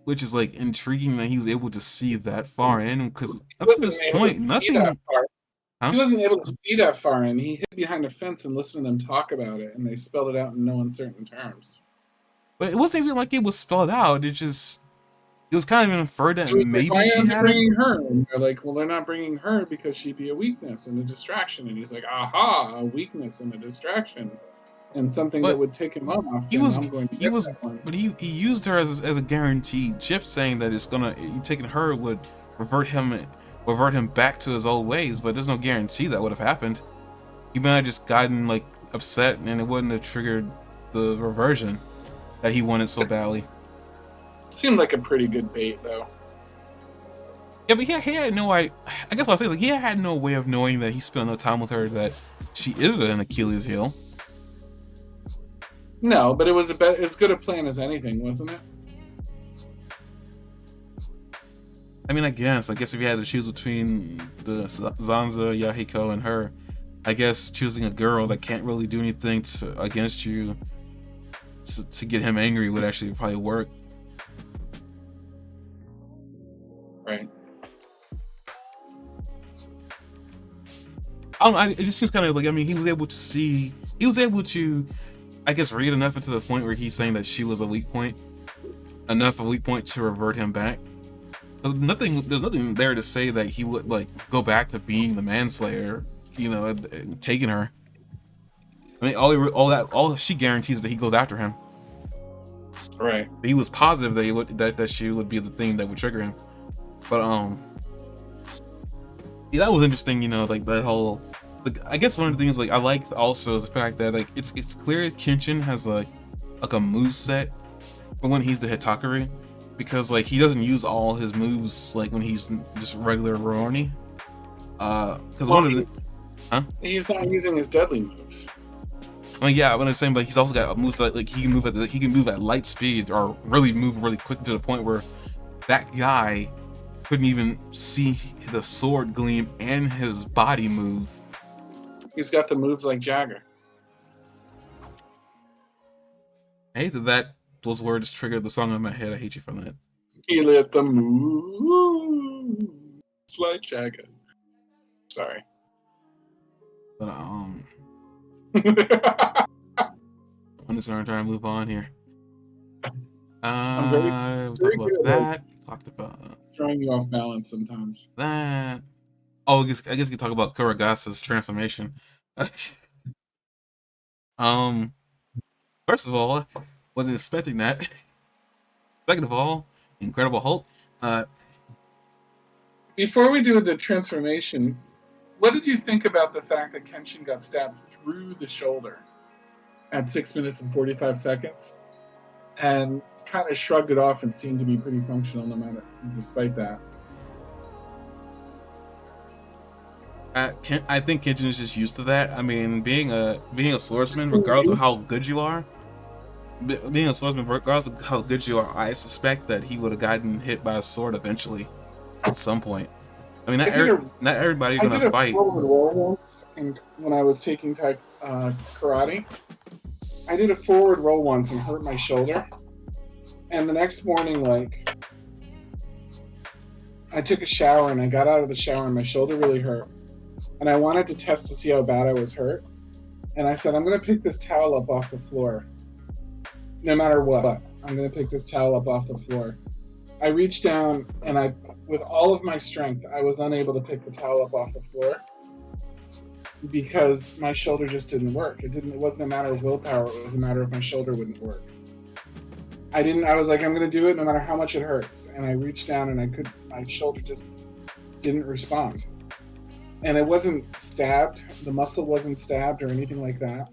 which is like intriguing that he was able to see that far in. Because up to this point, nothing. He wasn't able to see that far in. He hid behind a fence and listened to them talk about it, and they spelled it out in no uncertain terms. But it wasn't even like it was spelled out. It was kind of inferred that maybe like, she had bringing her. And they're like, well, they're not bringing her because she'd be a weakness and a distraction. And he's like, aha, a weakness and a distraction, and something that would take him off. He used her as a guaranteed chip, saying that taking her would revert him back to his old ways, but there's no guarantee that would have happened. He might have just gotten like upset, and it wouldn't have triggered the reversion that he wanted so badly. Seemed like a pretty good bait, though. Yeah, but he had no I guess what I'll say is, like, he had no way of knowing that he spent enough time with her that she is an Achilles heel. No, but it was as good a plan as anything, wasn't it? I mean, I guess if you had to choose between the Zanza, Yahiko, and her, I guess choosing a girl that can't really do anything against you to get him angry would actually probably work. Right. It just seems kind of like, I mean, he was able to, I guess, read enough into the point where he's saying that she was a weak point to revert him back. There's nothing there to say that he would like go back to being the manslayer, and taking her. I mean, all she guarantees is that he goes after him. Right. But he was positive that she would be the thing that would trigger him. But yeah, that was interesting. You know, like that whole. Like, I guess one of the things like I like also is the fact that like it's clear Kenshin has like a move set for when he's the Hitakari, because like he doesn't use all his moves like when he's just regular Rurouni. Because one of the he's not using his deadly moves. I mean, yeah, what I'm saying, but he's also got moves that like he can move at light speed or really move really quick to the point where that guy couldn't even see the sword gleam and his body move. He's got the moves like Jagger. I hate that those words triggered the song in my head. I hate you for that. He let the moves like Jagger. Sorry. But I'm just gonna try and move on here. I'm very we talked about that. Talked about throwing you off balance sometimes. That. Oh, I guess we could talk about Kuragasa's transformation. First of all, wasn't expecting that. Second of all, Incredible Hulk. Before we do the transformation, what did you think about the fact that Kenshin got stabbed through the shoulder at 6 minutes and 45 seconds, and kind of shrugged it off and seemed to be pretty functional despite that? I think Kenshin is just used to that. I mean, being a swordsman, regardless of how good you are, I suspect that he would have gotten hit by a sword eventually, at some point. I mean, not everybody's gonna fight. I did a forward roll once when I was taking karate. I did a forward roll once and hurt my shoulder. And the next morning, like, I took a shower and I got out of the shower and my shoulder really hurt. And I wanted to test to see how bad I was hurt. And I said, I'm going to pick this towel up off the floor. No matter what, I'm going to pick this towel up off the floor. I reached down and with all of my strength, I was unable to pick the towel up off the floor because my shoulder just didn't work. It wasn't a matter of willpower. It was a matter of my shoulder wouldn't work. I was like, I'm going to do it no matter how much it hurts. And I reached down and my shoulder just didn't respond. And it wasn't stabbed. The muscle wasn't stabbed or anything like that.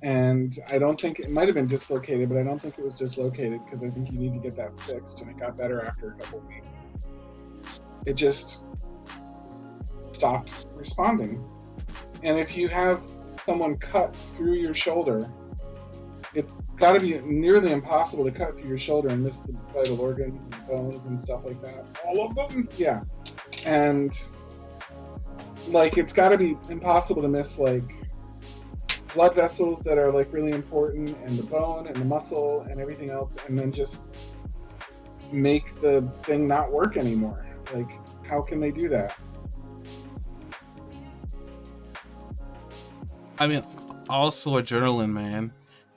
And I don't think it might have been dislocated, but I don't think it was dislocated because I think you need to get that fixed. And it got better after a couple of weeks. It just stopped responding. And if you have someone cut through your shoulder, it's got to be nearly impossible to cut through your shoulder and miss the vital organs and bones and stuff like that. All of them? Yeah. And like, it's got to be impossible to miss like blood vessels that are like really important, and the bone and the muscle and everything else, and then just make the thing not work anymore. Like, how can they do that? I mean, also adrenaline, man.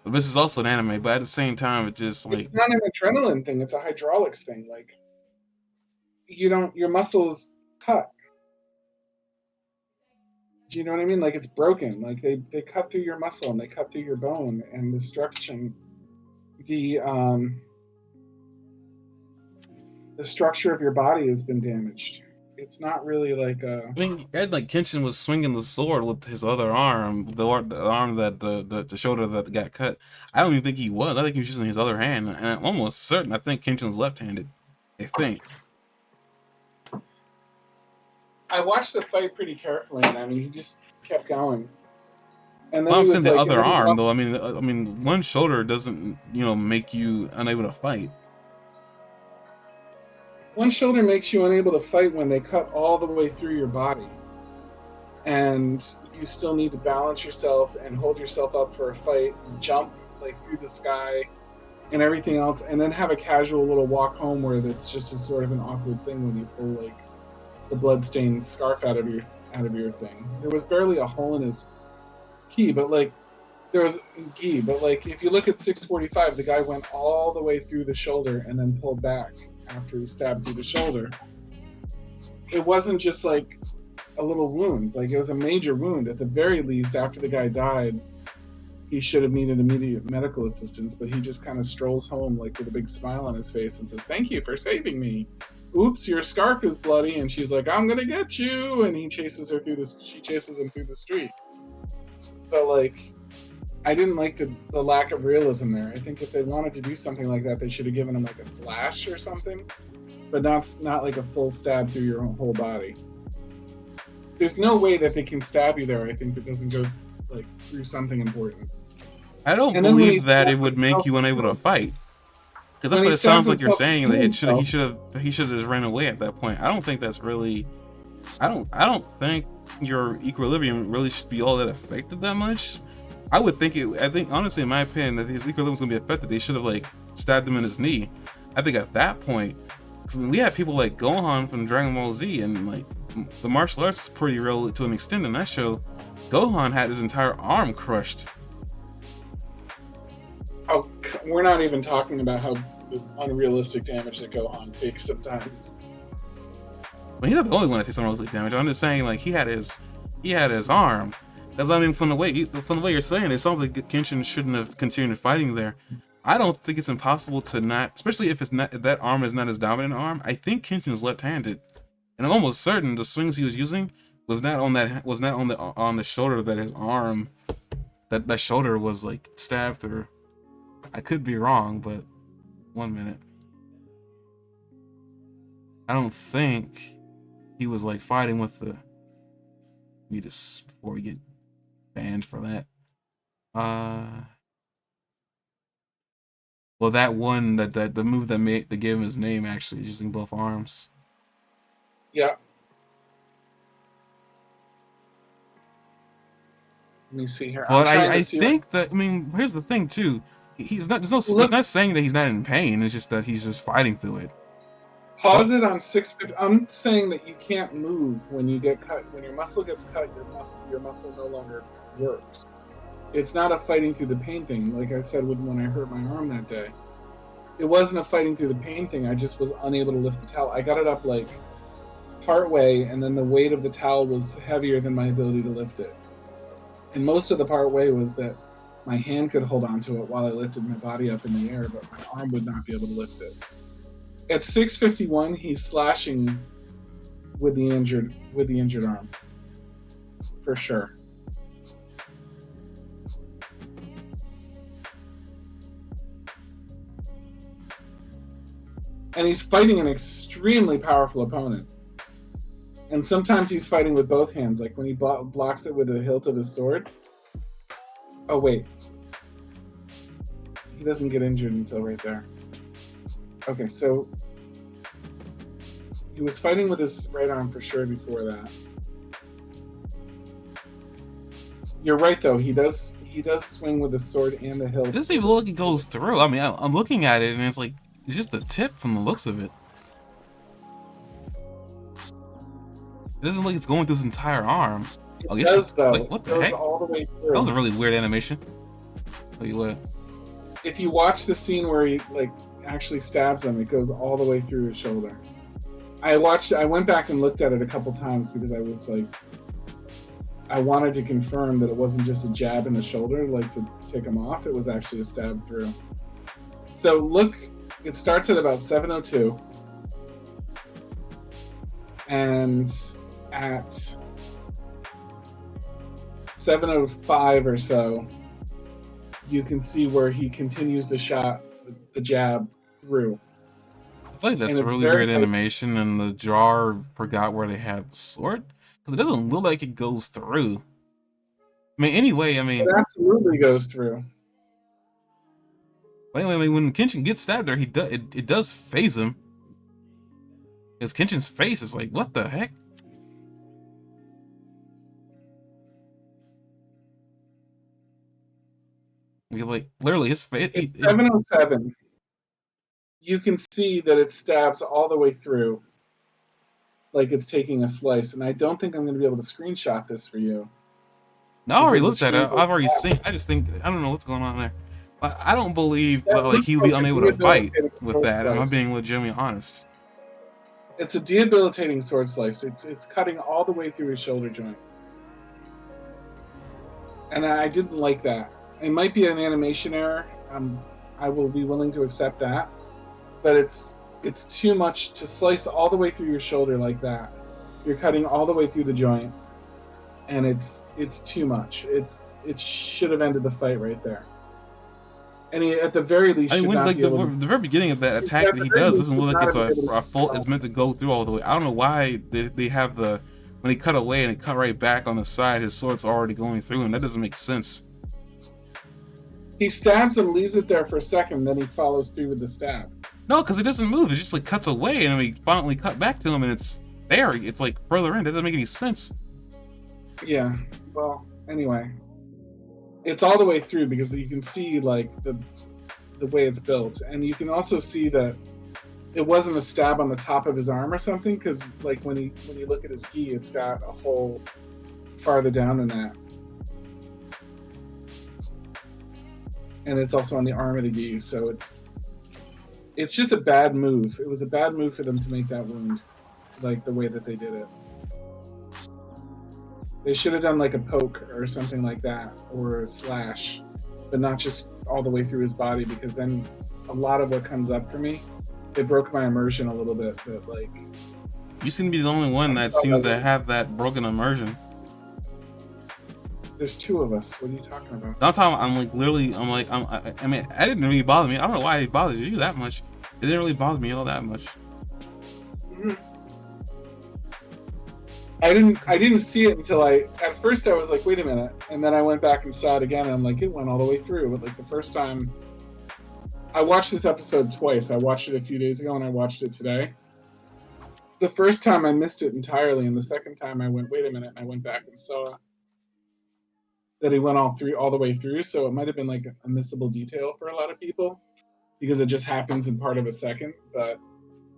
This is also an anime, but at the same time, it's just like, it's not an adrenaline thing, it's a hydraulics thing. Like, your muscles cut. Do you know what I mean? Like, it's broken. Like, they cut through your muscle and they cut through your bone and the structure, the structure of your body has been damaged. It's not really like a... I mean, like Kenshin was swinging the sword with his other arm, the arm that the shoulder that got cut. I don't even think he was. I think he was using his other hand, and I'm almost certain. I think Kenshin's left-handed. I think. I watched the fight pretty carefully, and I mean, he just kept going. And then I'm saying the other arm, though. I mean, one shoulder doesn't, make you unable to fight. One shoulder makes you unable to fight when they cut all the way through your body. And you still need to balance yourself and hold yourself up for a fight, and jump like through the sky and everything else, and then have a casual little walk home where it's just a sort of an awkward thing when you pull like the bloodstained scarf out of your thing. There was barely a hole in his gi, but like if you look at 645, the guy went all the way through the shoulder and then pulled back after he stabbed through the shoulder. It wasn't just like a little wound, like it was a major wound. At the very least, after the guy died, he should have needed immediate medical assistance, but he just kind of strolls home like with a big smile on his face and says, "Thank you for saving me. Oops, your scarf is bloody." And she's like, "I'm gonna get you." And he chases her through this. She chases him through the street. But like, I didn't like the lack of realism there. I think if they wanted to do something like that, they should have given him like a slash or something, but not like a full stab through your whole body. There's no way that they can stab you there. I think that doesn't go like through something important. I don't believe that it would make you unable to fight, because that's what it sounds like you're saying. That he should have just ran away at that point. I don't think that's really. I don't think your equilibrium really should be all that affected that much. I think honestly, in my opinion, that his equilibrium's gonna be affected. They should have like stabbed him in his knee. I think at that point, because we had people like Gohan from Dragon Ball Z, and like the martial arts is pretty real to an extent in that show. Gohan had his entire arm crushed. Oh, we're not even talking about how unrealistic damage that Gohan takes sometimes. But he's not the only one that takes unrealistic damage. I'm just saying, like he had his arm. That's what I mean. From the way you're saying, it sounds like Kenshin shouldn't have continued fighting there. I don't think it's impossible to not, especially if that arm is not his dominant arm. I think Kenshin is left-handed, and I'm almost certain the swings he was using was not on the shoulder that his arm, that shoulder was like stabbed through. I could be wrong, but 1 minute. I don't think he was like fighting with the. We just before we get banned for that. Well, that one that the move that gave him his name actually is using both arms. Yeah. Let me see here. But I think that, I mean, here's the thing too. He's not. It's not saying that he's not in pain. It's just that he's just fighting through it. Pause it on 650. I'm saying that you can't move when you get cut. When your muscle gets cut, your muscle no longer works. It's not a fighting through the pain thing. Like I said when I hurt my arm that day, it wasn't a fighting through the pain thing. I just was unable to lift the towel. I got it up like part way, and then the weight of the towel was heavier than my ability to lift it. And most of the part way was that my hand could hold on to it while I lifted my body up in the air, but my arm would not be able to lift it. At 6:51, he's slashing with the injured arm, for sure. And he's fighting an extremely powerful opponent. And sometimes he's fighting with both hands, like when he blocks it with the hilt of his sword. Oh, wait. He doesn't get injured until right there. Okay, so he was fighting with his right arm for sure before that. You're right, though. He does swing with the sword and the hilt. It doesn't even look like it goes through. I mean, I'm looking at it, and it's like, it's just the tip from the looks of it. It doesn't look like it's going through his entire arm. It does, though. Like, what the heck? All the way through. That was a really weird animation. Tell you what. If you watch the scene where he like actually stabs him, it goes all the way through his shoulder. I went back and looked at it a couple times because I was like, I wanted to confirm that it wasn't just a jab in the shoulder, like to take him off. It was actually a stab through. So look, it starts at about 7:02, and at 7:05 or so, you can see where he continues the shot, the jab through. I feel like that's a really weird animation, and the jar forgot where they had the sword, because it doesn't look like it goes through. I mean, anyway, it absolutely goes through. But anyway, when Kenshin gets stabbed there, it does phase him. Because Kenshin's face is like, what the heck? You're like, literally, his face. It's 7:07. You can see that it stabs all the way through, like it's taking a slice. And I don't think I'm going to be able to screenshot this for you. No, I already looked at it. I've already seen. I just think I don't know what's going on there. I don't believe like he'll be unable to fight with that. I'm being legitimately honest. It's a debilitating sword slice. It's cutting all the way through his shoulder joint, and I didn't like that. It might be an animation error. I will be willing to accept that, but it's too much to slice all the way through your shoulder like that. You're cutting all the way through the joint, and it's too much. It should have ended the fight right there. And he, at the very least, I mean, should when not like be able to. the very beginning of that attack At that the he very does least, doesn't should look like not it's have been able a full. to. It's meant to go through all the way. I don't know why they have the when he cut away and it cut right back on the side. His sword's already going through him. That doesn't make sense. He stabs him, leaves it there for a second, then he follows through with the stab. No, because it doesn't move. It just like cuts away, and then we finally cut back to him, and it's there. It's like further in. That doesn't make any sense. Yeah. Well, anyway, it's all the way through because you can see like the way it's built, and you can also see that it wasn't a stab on the top of his arm or something, because like when you look at his gi, it's got a hole farther down than that, and it's also on the arm of the gi. So it's just a bad move. It was a bad move for them to make that wound like the way that they did it. They should have done like a poke or something like that, or a slash, but not just all the way through his body, because then a lot of what comes up for me, it broke my immersion a little bit. But like, you seem to be the only one that seems to have that broken immersion. There's two of us. What are you talking about? I'm talking. I'm like literally. I mean, it didn't really bother me. I don't know why it bothered you that much. It didn't really bother me all that much. Mm-hmm. I didn't see it until at first I was like, wait a minute, and then I went back and saw it again, and I'm like, it went all the way through. But like the first time, I watched this episode twice. I watched it a few days ago and I watched it today. The first time I missed it entirely, and the second time I went, wait a minute, and I went back and saw that he went all the way through. So it might have been like a missable detail for a lot of people because it just happens in part of a second, but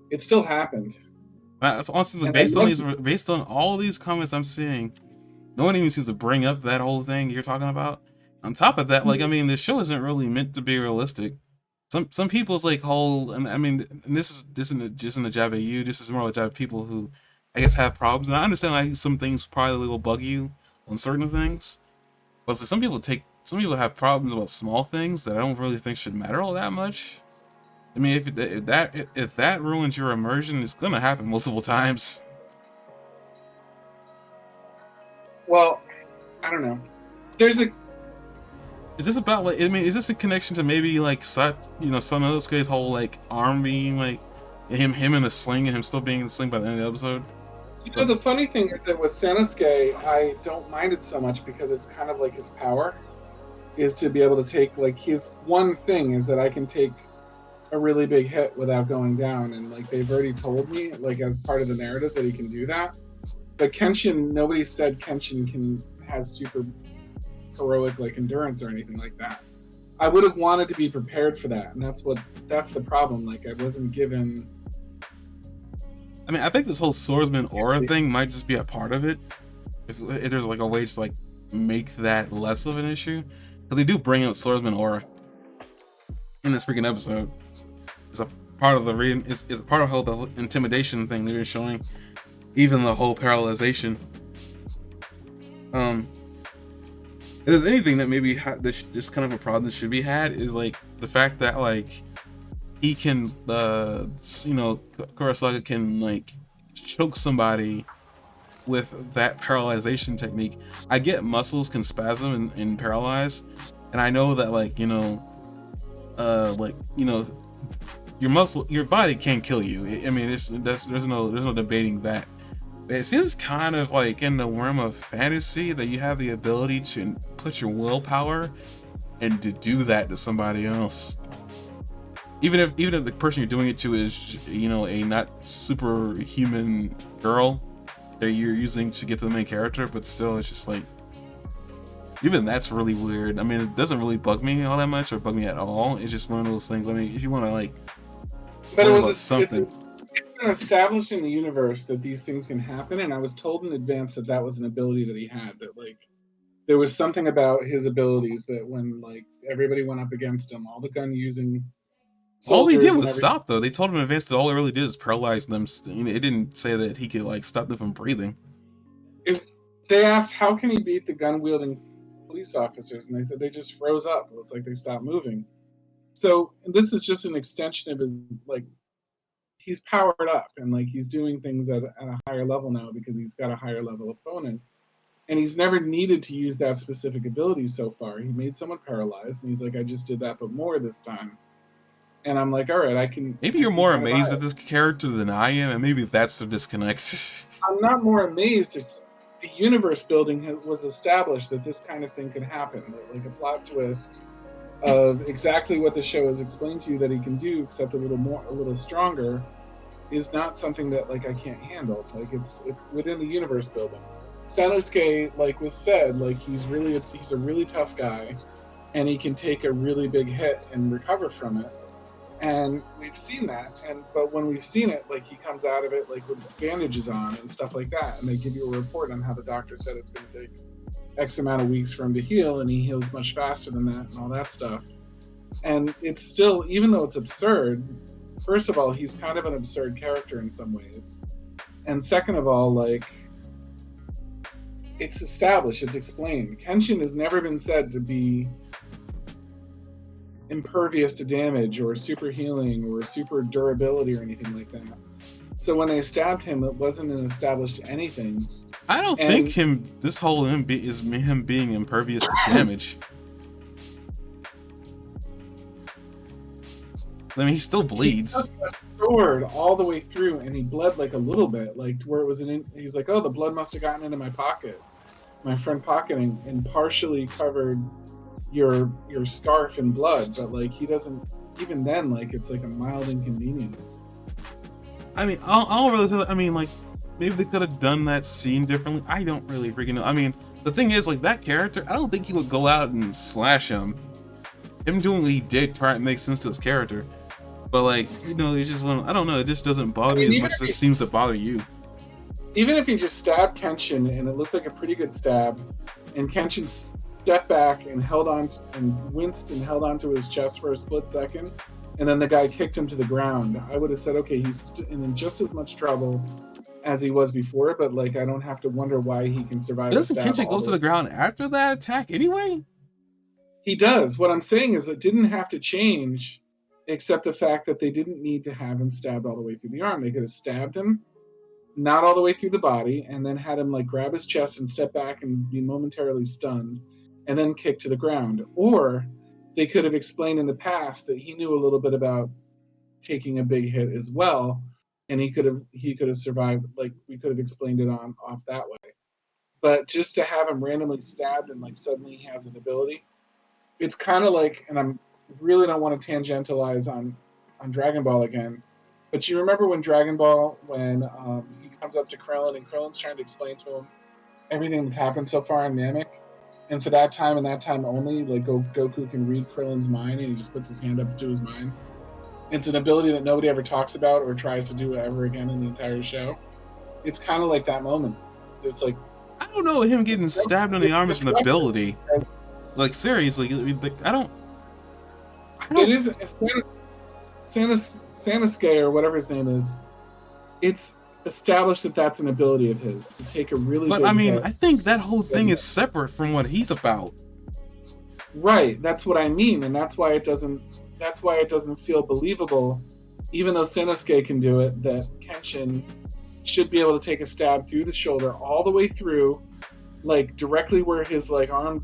it still happened. That's honestly based on all these comments I'm seeing. No one even seems to bring up that whole thing you're talking about. On top of that, like, I mean, the show isn't really meant to be realistic. Some people's like whole, I mean, and this isn't just in the jab at you. This is more like a jab at people who, I guess, have problems. And I understand like some things probably will bug you on certain things, but like, some people have problems about small things that I don't really think should matter all that much. I mean, if that ruins your immersion, it's gonna happen multiple times. Well, I don't know. There's a. Is this about like? I mean, is this a connection to maybe like some of those guys' whole like arm being like him in a sling and him still being in a sling by the end of the episode? You know, the funny thing is that with Sanosuke, I don't mind it so much because it's kind of like his power is to be able to take like his one thing is that I can take a really big hit without going down, and like they've already told me like as part of the narrative that he can do that. But Kenshin, nobody said Kenshin has super heroic like endurance or anything like that. I would have wanted to be prepared for that, and that's the problem. Like I wasn't given. I mean, I think this whole swordsman aura thing might just be a part of it. If there's like a way to like make that less of an issue, because they do bring up swordsman aura in this freaking episode. It's a part of the it's part of how the intimidation thing they're showing, even the whole paralyzation. If there's anything that maybe this kind of a problem that should be had is like the fact that like he can Kurosaka can like choke somebody with that paralyzation technique. I get muscles can spasm and paralyze, and I know that like your body can kill you. I mean, there's no debating that. It seems kind of like in the realm of fantasy that you have the ability to put your willpower and to do that to somebody else. Even if the person you're doing it to is a not superhuman girl that you're using to get to the main character, but still it's just like even that's really weird. I mean, it doesn't really bug me all that much or bug me at all. It's just one of those things. I mean, if you want to like, but it's been established in the universe that these things can happen, and I was told in advance that was an ability that he had. That like there was something about his abilities that when like everybody went up against him, all the gun using. All they did was stop though. They told him in advance that all it really did is paralyze them. It didn't say that he could like stop them from breathing. They asked how can he beat the gun wielding police officers, and they said they just froze up. It's like they stopped moving. So this is just an extension of his, like, he's powered up and like he's doing things at a higher level now because he's got a higher level opponent. And he's never needed to use that specific ability so far. He made someone paralyzed, and he's like, I just did that, but more this time. And I'm like, all right, Maybe I you're can more kind of buy amazed it. at this character than I am, and maybe that's the disconnect. I'm not more amazed. It's the universe building was established that this kind of thing can happen. That, like, a plot twist of exactly what the show has explained to you that he can do, except a little more, a little stronger, is not something that like I can't handle. Like it's within the universe building. Sanosuke, like was said, like he's a really tough guy, and he can take a really big hit and recover from it. And we've seen that, but when we've seen it, like he comes out of it like with bandages on and stuff like that, and they give you a report on how the doctor said it's going to take X amount of weeks for him to heal, and he heals much faster than that, and all that stuff. And it's still, even though it's absurd, first of all, he's kind of an absurd character in some ways, and second of all, like, it's established, it's explained. Kenshin has never been said to be impervious to damage or super healing or super durability or anything like that. So when they stabbed him, it wasn't an established anything. I don't think this whole is him being impervious to damage. I mean, he still bleeds. He took a sword all the way through, and he bled like a little bit, like where it was he's like, oh, the blood must have gotten into my pocket, my front pocketing, and partially covered your scarf in blood. But like he doesn't, even then, like it's like a mild inconvenience. I mean, I don't really. I mean, like maybe they could have done that scene differently. I don't really freaking know. I mean, the thing is, like that character, I don't think he would go out and slash him. Him doing what he did try to make sense to his character. But like, you know, it's just I don't know, it just doesn't bother me as much as it seems to bother you. Even if he just stabbed Kenshin and it looked like a pretty good stab, and Kenshin stepped back and held on and winced and held onto his chest for a split second, and then the guy kicked him to the ground, I would have said, okay, he's in just as much trouble as he was before, but like I don't have to wonder why he can survive. Doesn't Kenshin go to the ground after that attack anyway? He does. What I'm saying is it didn't have to change, except the fact that they didn't need to have him stabbed all the way through the arm. They could have stabbed him, not all the way through the body, and then had him like grab his chest and step back and be momentarily stunned, and then kick to the ground. Or they could have explained in the past that he knew a little bit about taking a big hit as well, and he could have survived. Like we could have explained it off that way. But just to have him randomly stabbed and like suddenly he has an ability, it's kind of like, and I'm really don't want to tangentialize on Dragon Ball again, but you remember when Dragon Ball, when he comes up to Krillin and Krillin's trying to explain to him everything that's happened so far in Namek, and for that time and that time only, like Goku can read Krillin's mind, and he just puts his hand up to his mind. It's an ability that nobody ever talks about or tries to do ever again in the entire show. It's kind of like that moment. It's like, I don't know, him getting stabbed on the arm is an ability. Like seriously, like, I don't. It is Sanosuke or whatever his name is. It's established that that's an ability of his to take a really. But big I mean, hit. I think that whole thing is separate from what he's about. Right, that's what I mean, and that's why it doesn't. That's why it doesn't feel believable, even though Sanosuke can do it. That Kenshin should be able to take a stab through the shoulder all the way through, like directly where his arm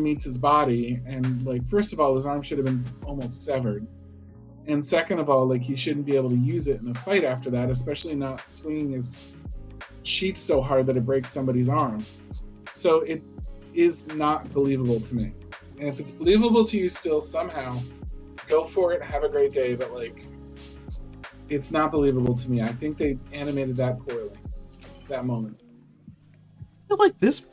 meets his body, and like first of all his arm should have been almost severed, and second of all, like he shouldn't be able to use it in a fight after that, especially not swinging his sheath so hard that it breaks somebody's arm. So it is not believable to me, and if it's believable to you still somehow, go for it, have a great day, but like it's not believable to me. I think they animated that poorly, that moment. I feel like this,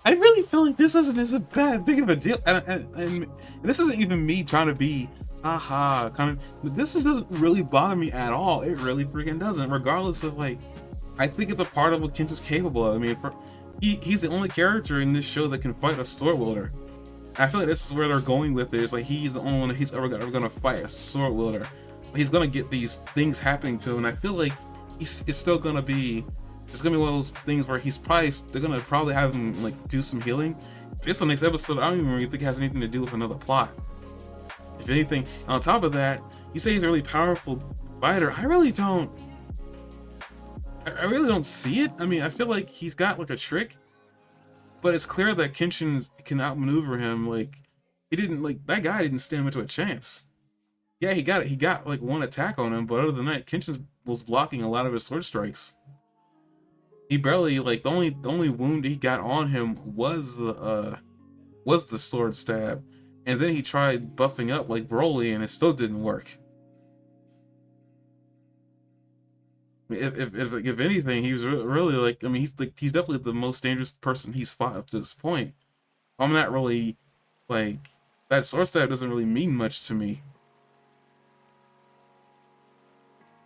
I really feel like this isn't as big of a deal, and this isn't even me trying to be kind of. This doesn't really bother me at all. It really freaking doesn't. Regardless of like, I think it's a part of what Kenshin's capable of. I mean, he's the only character in this show that can fight a sword wielder. I feel like this is where they're going with it. It's like he's the only one he's ever gonna fight a sword wielder. He's gonna get these things happening to him, and I feel like it's still gonna be. It's gonna be one of those things where they're gonna probably have him like do some healing, based on next episode, I don't even really think it has anything to do with another plot. If anything, on top of that, you say he's a really powerful fighter. I really don't see it. I mean, I feel like he's got like a trick, but it's clear that Kenshin can outmaneuver him. Like, he didn't, like, that guy didn't stand into a chance. Yeah, he got like one attack on him, but other than that, Kenshin was blocking a lot of his sword strikes. He barely, like, the only wound he got on him was the sword stab, and then he tried buffing up like Broly, and it still didn't work. If anything, he was really like, I mean, he's definitely the most dangerous person he's fought up to this point. I'm not really like, that sword stab doesn't really mean much to me.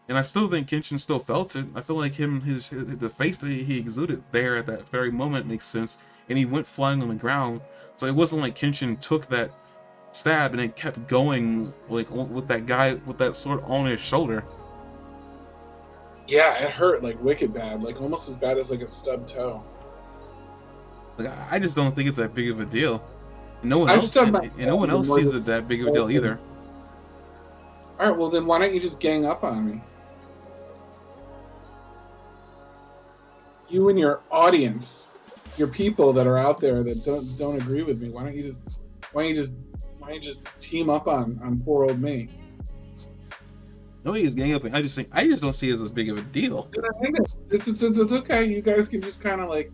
And I still think Kenshin still felt it. I feel like the face that he exuded there at that very moment makes sense. And he went flying on the ground. So it wasn't like Kenshin took that stab and it kept going, like, with that guy with that sword on his shoulder. Yeah, it hurt like wicked bad, like almost as bad as like a stubbed toe. Like, I just don't think it's that big of a deal. And no one else sees it that big of a deal either. All right, well then why don't you just gang up on me? You and your audience, your people that are out there that don't agree with me. Why don't you just team up on poor old me? No, he's gang up. I just don't see it as a big of a deal. It's okay. You guys can just kind of like,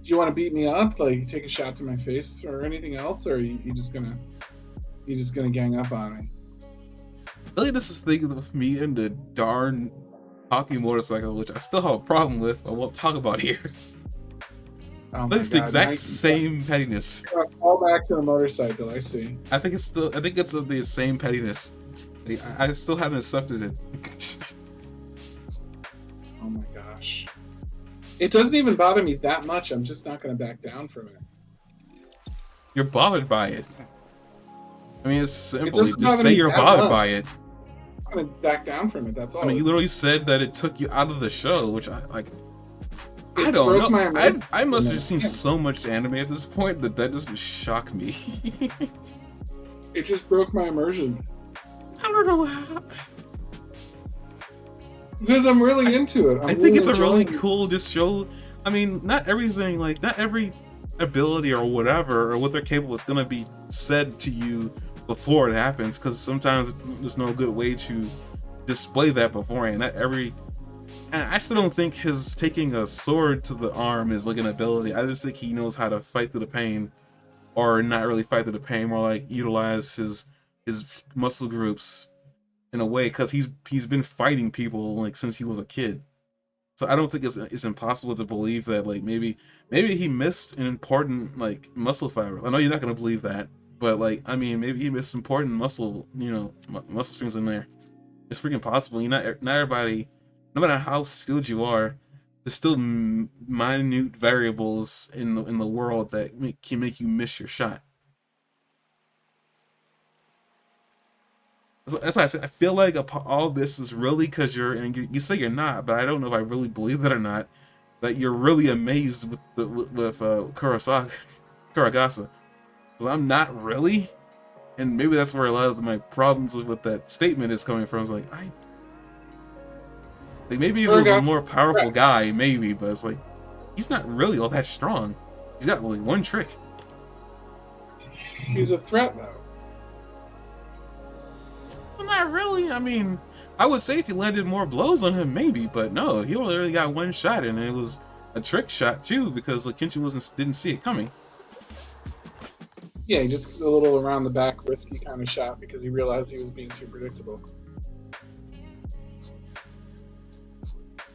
do you want to beat me up? Like, take a shot to my face or anything else, or are you just gonna gang up on me? Really, this is thinking of me and the darn hockey motorcycle, which I still have a problem with. I won't talk about here. Oh it's the exact same pettiness. Fall back to the motorcycle. I see. I think it's the same pettiness. I still haven't accepted it. Oh my gosh. It doesn't even bother me that much. I'm just not going to back down from it. You're bothered by it. I mean, it's simple. You just say you're bothered by it. I'm going to back down from it. That's all. I mean, you literally said that it took you out of the show, which I don't know. I must have seen so much anime at this point that doesn't shock me. It just broke my immersion. I don't know how. Because I'm really into it. I think it's a really cool just show. I mean, not every ability or whatever or what they're capable is gonna be said to you before it happens, because sometimes there's no good way to display that beforehand. And I still don't think his taking a sword to the arm is like an ability. I just think he knows how to fight through the pain, or not really fight through the pain, more like utilize his muscle groups in a way, because he's been fighting people like since he was a kid. So I don't think it's impossible to believe that like maybe he missed an important like muscle fiber. I know you're not gonna believe that, but like, I mean, maybe he missed important muscle, muscle strings in there. It's freaking possible. Not everybody, no matter how skilled you are, there's still minute variables in the world that can make you miss your shot. That's why I said I feel like all this is really because you say you're not, but I don't know if I really believe that or not. That you're really amazed with Kuragasa, because I'm not really, and maybe that's where a lot of my problems with that statement is coming from. It's like maybe if he was a more powerful guy, maybe, but it's like he's not really all that strong. He's got like one trick. He's a threat though. Well, not really. I mean, I would say if you landed more blows on him, maybe, but no, he only really got one shot, and it was a trick shot too, because like Kenshin didn't see it coming. Yeah, just a little around the back, risky kind of shot because he realized he was being too predictable.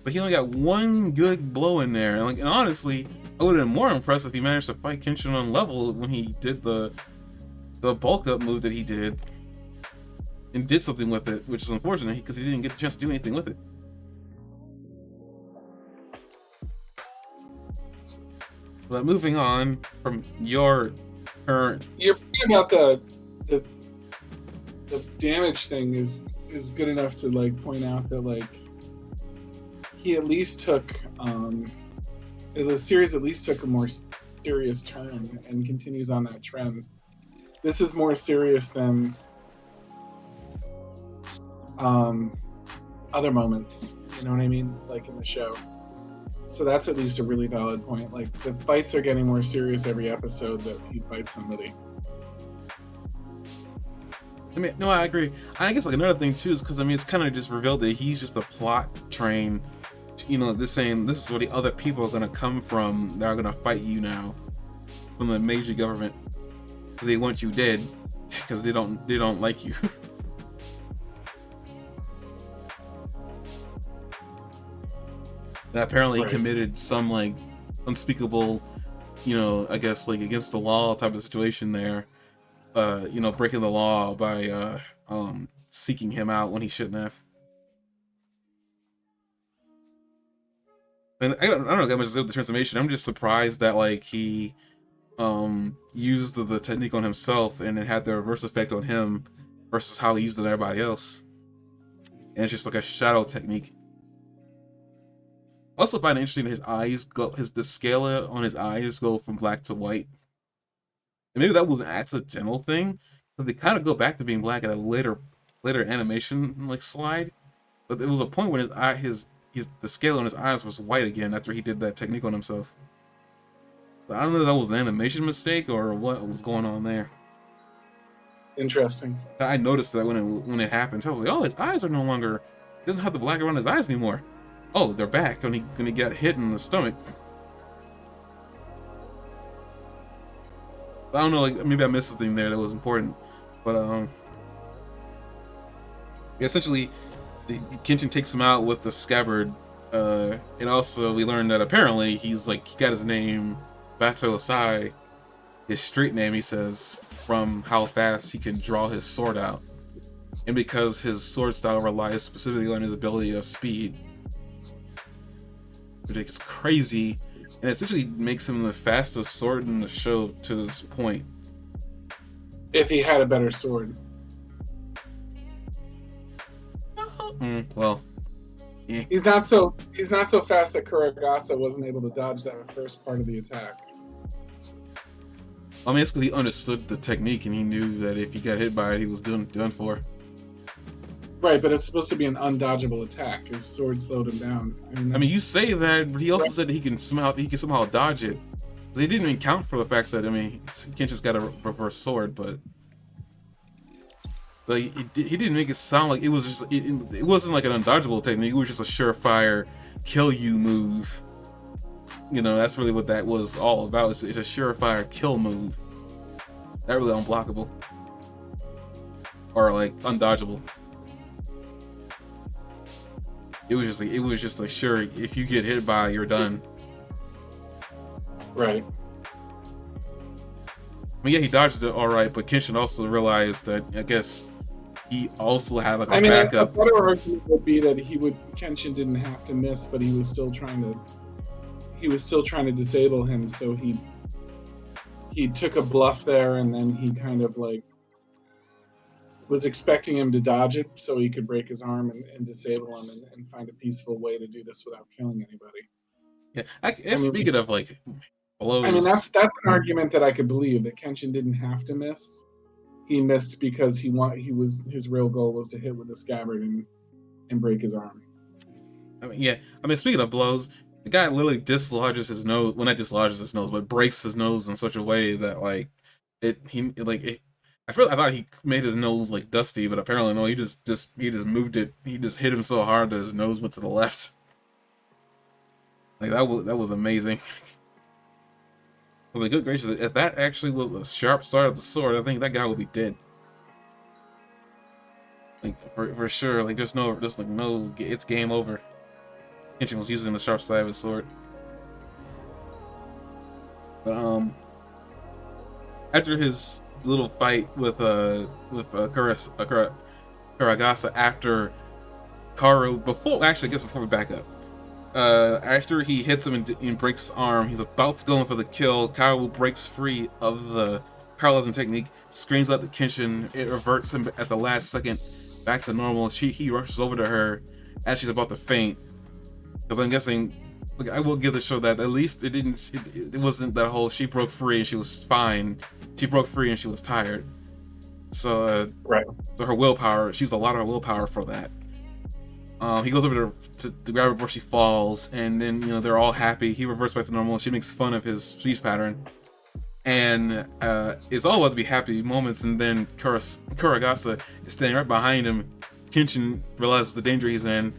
But he only got one good blow in there, and honestly, I would have been more impressed if he managed to fight Kenshin on level when he did the bulk up move that he did. And did something with it, which is unfortunate because he didn't get the chance to do anything with it. But moving on from your current, you're about the damage thing is good enough to like point out that like he at least took the series at least took a more serious turn and continues on that trend. This is more serious than other moments. You know what I mean? Like in the show. So that's at least a really valid point. Like the fights are getting more serious every episode that he fights somebody. I mean, no, I agree. I guess like another thing too is because I mean it's kind of just revealed that he's just a plot train. You know, just saying this is where the other people are gonna come from that are gonna fight you now from the major government because they want you dead because they don't like you. That apparently Right. committed some like unspeakable, you know, I guess like against the law type of situation there. You know, breaking the law by seeking him out when he shouldn't have. And I don't know that much to say with the transformation. I'm just surprised that like he used the technique on himself and it had the reverse effect on him versus how he used it on everybody else. And it's just like a shadow technique. I also find it interesting that his eyes go the scale on his eyes go from black to white. And maybe that was an accidental thing, because they kind of go back to being black at a later animation like slide. But there was a point when the scale on his eyes was white again after he did that technique on himself. But I don't know if that was an animation mistake or what was going on there. Interesting. I noticed that when it happened. I was like, oh, his eyes are no longer. He doesn't have the black around his eyes anymore. Oh, they're back when he got hit in the stomach. I don't know, like maybe I missed something there that was important, but essentially, Kenshin takes him out with the scabbard, and also we learned that apparently he got his name Bato Asai, his street name, he says, from how fast he can draw his sword out, and because his sword style relies specifically on his ability of speed, which is crazy. And it essentially makes him the fastest sword in the show to this point. If he had a better sword. Well, yeah. He's not so fast that Kuragasa wasn't able to dodge that first part of the attack. I mean, it's because he understood the technique and he knew that if he got hit by it, he was done for. Right, but it's supposed to be an undodgeable attack. His sword slowed him down. I mean, you say that, but he also said that he can somehow dodge it. They didn't even count for the fact that, I mean, Kenshin's got a reverse sword, but like he didn't make it sound like it was just it wasn't like an undodgeable technique. It was just a surefire kill you move. You know, that's really what that was all about. It's a surefire kill move. Not really unblockable or like undodgeable. It was just like sure, if you get hit by it, you're done. Right. I mean, yeah, he dodged it all right, but Kenshin also realized that I guess he also had like a backup. A better argument would be that Kenshin didn't have to miss, but he was still trying to disable him. So he took a bluff there, and then he kind of like was expecting him to dodge it so he could break his arm and disable him and find a peaceful way to do this without killing anybody. Yeah, speaking of like blows, I mean that's an argument that I could believe, that Kenshin didn't have to miss. He missed because his real goal was to hit with the scabbard and break his arm. I mean, yeah. I mean, speaking of blows, the guy literally dislodges his nose. Well, not dislodges his nose, but breaks his nose in such a way that like I thought he made his nose like dusty, but apparently no. He just moved it. He just hit him so hard that his nose went to the left. Like that was amazing. I was like, good gracious! If that actually was a sharp side of the sword, I think that guy would be dead. Like for sure. Like there's no, it's game over. Kenshin was using the sharp side of his sword. But after his little fight with Kuragasa after Karu, before we back up, after he hits him and breaks his arm, he's about to go in for the kill. Karu breaks free of the paralyzing technique, screams out to Kenshin. It reverts him at the last second back to normal. He rushes over to her as she's about to faint, because I'm guessing like I will give the show that at least it didn't. It wasn't that whole she broke free and she was fine. She broke free and she was tired. So Right. so her willpower, she used a lot of her willpower for that. He goes over to grab her before she falls, and then they're all happy. He reverts back to normal. She makes fun of his speech pattern, and it's all about to be happy moments. And then Kuragasa is standing right behind him. Kenshin realizes the danger he's in.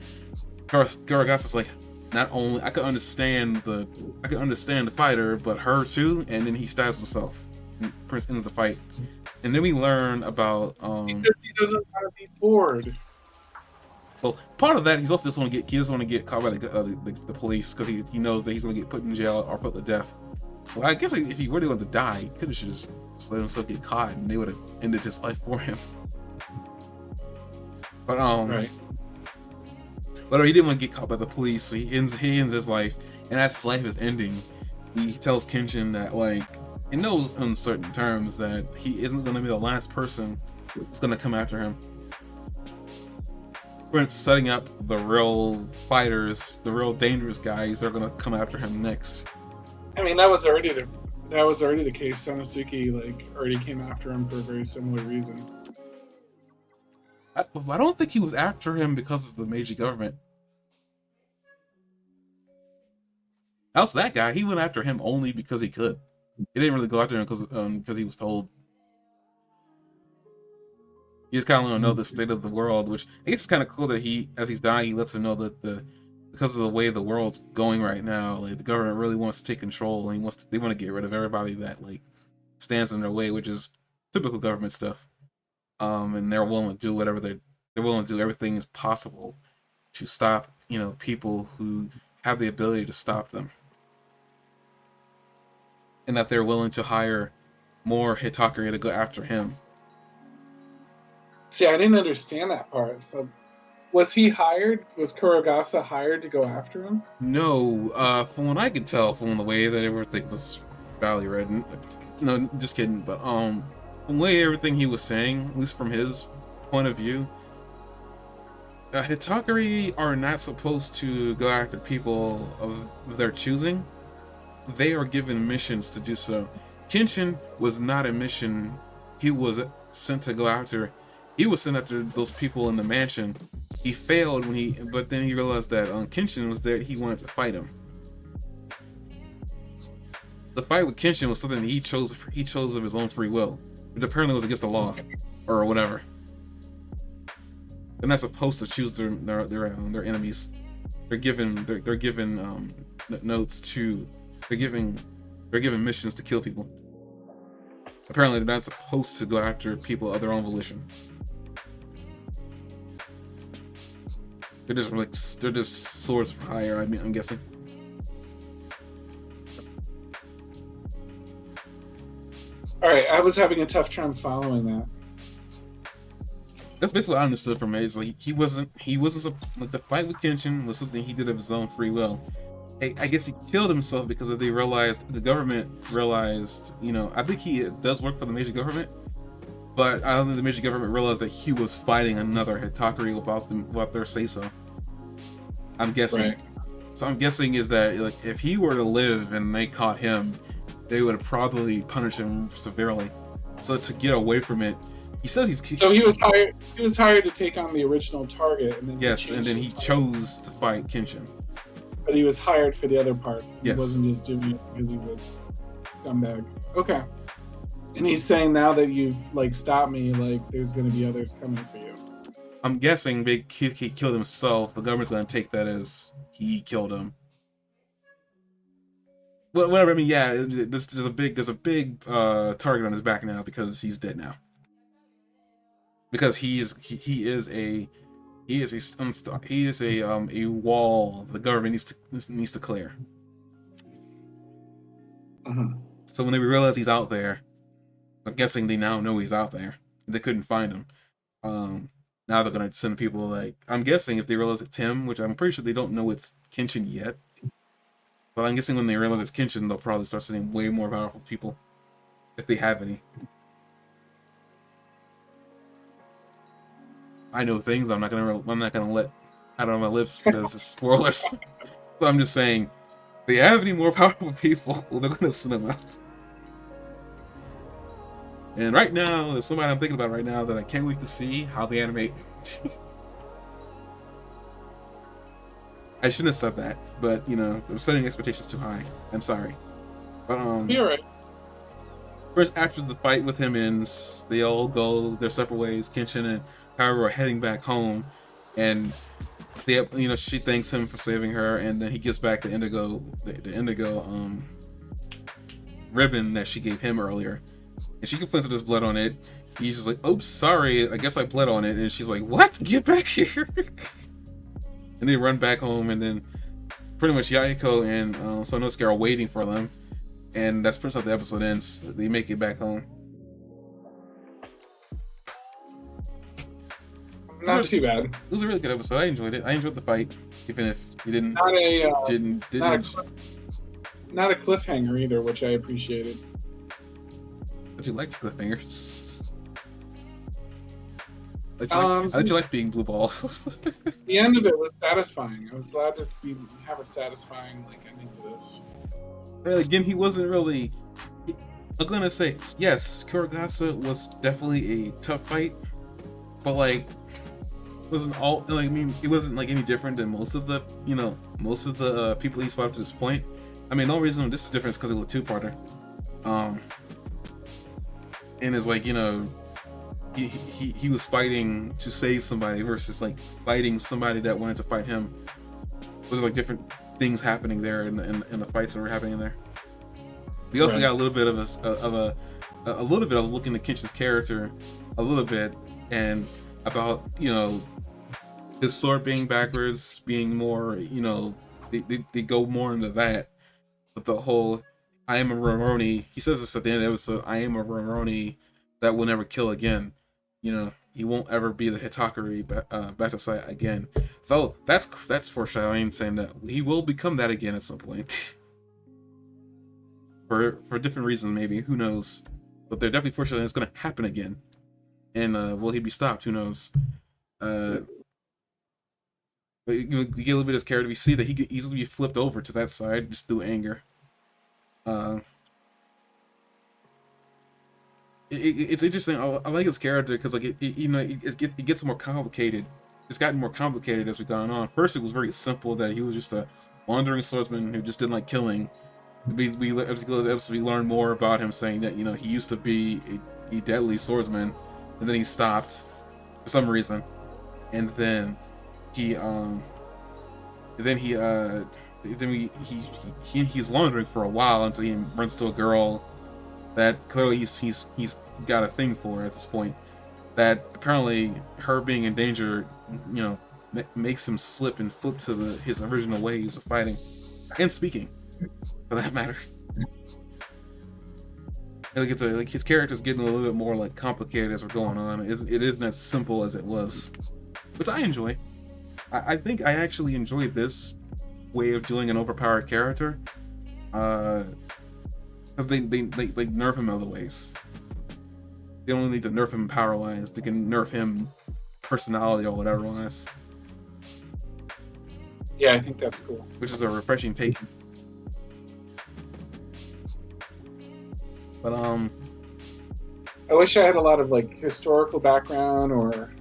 Kuragasa's like, not only I could understand the fighter, but her too. And then he stabs himself and ends the fight. And then we learn about because he doesn't want to be bored. Well, part of that he doesn't want to get caught by the police because he knows that he's going to get put in jail or put to death. Well, I guess if he really wanted to die, he could have just let himself get caught and they would have ended his life for him. But right. But he didn't want to get caught by the police, so he ends his life, and as his life is ending, he tells Kenshin that, like, in no uncertain terms, that he isn't going to be the last person who's going to come after him. It's setting up the real fighters, the real dangerous guys that are going to come after him next. I mean, that was already the case. Sanosuke already came after him for a very similar reason. I don't think he was after him because of the Meiji government. How's that guy? He went after him only because he could. He didn't really go after him because he was told. He just kind of want to know the state of the world, which I guess is kind of cool that as he's dying, he lets him know that because of the way the world's going right now, like the government really wants to take control, and they want to get rid of everybody that stands in their way, which is typical government stuff. And they're willing to do whatever they're willing to do everything is possible to stop, people who have the ability to stop them. And that they're willing to hire more Hitakari to go after him. See, I didn't understand that part. So, was he hired? Was Kuragasa hired to go after him? No, from what I could tell from the way that everything was badly written. No, just kidding. But from the way everything he was saying, at least from his point of view, Hitakari are not supposed to go after people of their choosing. They are given missions to do so. Kenshin was not a mission he was sent to go after. He was sent after those people in the mansion. He failed but then he realized that Kenshin was there. He wanted to fight him. The fight with Kenshin was something that he chose of his own free will, which apparently was against the law, or whatever. They're not supposed to choose their enemies. They're given notes to. They're given missions to kill people. Apparently, they're not supposed to go after people of their own volition. They're just swords for hire. I'm guessing. All right, I was having a tough time following that. That's basically what I understood from it. It's like he wasn't like the fight with Kenshin was something he did of his own free will. I guess he killed himself because the government realized, I think he does work for the Meiji government, but I don't think the Meiji government realized that he was fighting another Hitakari without their say so. I'm guessing. Right. So I'm guessing is that if he were to live and they caught him, they would have probably punished him severely. So to get away from it, he says So he was hired. He was hired to take on the original target, and then he chose to fight Kenshin. But he was hired for the other part. Yes. He wasn't just doing it because he's a scumbag. Okay. And he's saying now that you've stopped me, there's going to be others coming for you. I'm guessing he killed himself. The government's going to take that as he killed him. Well, whatever. I mean, yeah. There's a big target on his back now because he's dead now. Because he is a wall the government needs to clear. Mm-hmm. So when they realize he's out there, I'm guessing they now know he's out there. They couldn't find him. Now they're gonna send people I'm guessing if they realize it's him, which I'm pretty sure they don't know it's Kenshin yet. But I'm guessing when they realize it's Kenshin, they'll probably start sending way more powerful people, if they have any. I know things I'm not gonna let out of my lips because it's spoilers. So I'm just saying, they have any more powerful people, well, they're gonna send them out. And right now, there's somebody I'm thinking about right now that I can't wait to see how they animate. I shouldn't have said that, but you know, I'm setting expectations too high. I'm sorry. But You're right. first, after the fight with him ends, they all go their separate ways. Kenshin and Kaoru are heading back home, and they, you know, she thanks him for saving her, and then he gives back the indigo, the indigo ribbon that she gave him earlier, and she complains that there's blood on it. He's just like, "Oops, sorry, I guess I bled on it," and she's like, "What? Get back here!" And they run back home, and then pretty much Yahiko and Sonosuke are waiting for them, and that's pretty much how the episode ends. They make it back home. Not too bad. It was a really good episode. I enjoyed it. I enjoyed the fight, even if you didn't. Not a didn't. Not a cliffhanger either, which I appreciated. But you liked cliffhangers. How did you like being blue ball? The end of it was satisfying. I was glad that we have a satisfying ending to this. Again, he wasn't really. I'm gonna say yes, Kurogasa was definitely a tough fight, but it wasn't all. I mean, it wasn't any different than most of the people he's fought up to this point. I mean, the only reason this is different is because it was a two-parter. And it's he was fighting to save somebody versus fighting somebody that wanted to fight him. There's different things happening there in the fights that were happening there. We also got a little bit of a little bit of looking at Kenshin's character a little bit, and about his sword being backwards, being more they go more into that. But the whole I am a Rurouni, he says this at the end of the episode, I am a Rurouni that will never kill again. He won't ever be the Hitakari battle site again. Though that's foreshadowing, saying that he will become that again at some point. for different reasons, maybe, who knows? But they're definitely foreshadowing it's gonna happen again. And will he be stopped? Who knows? But you get a little bit of his character. We see that he could easily be flipped over to that side just through anger. It's interesting. I like his character because it gets more complicated. It's gotten more complicated as we've gone on. First, it was very simple that he was just a wandering swordsman who just didn't like killing. We learn more about him, saying that he used to be a deadly swordsman, and then he stopped for some reason, and then he's wandering for a while until he runs to a girl that clearly he's got a thing for at this point. That apparently her being in danger, makes him slip and flip to his original ways of fighting and speaking, for that matter. And his character's getting a little bit more complicated as we're going on. It isn't as simple as it was, which I enjoy. I think I actually enjoyed this way of doing an overpowered character, because they nerf him other ways. They don't need to nerf him power wise. They can nerf him personality or whatever wise. Yeah, I think that's cool. Which is a refreshing take. But I wish I had a lot of historical background or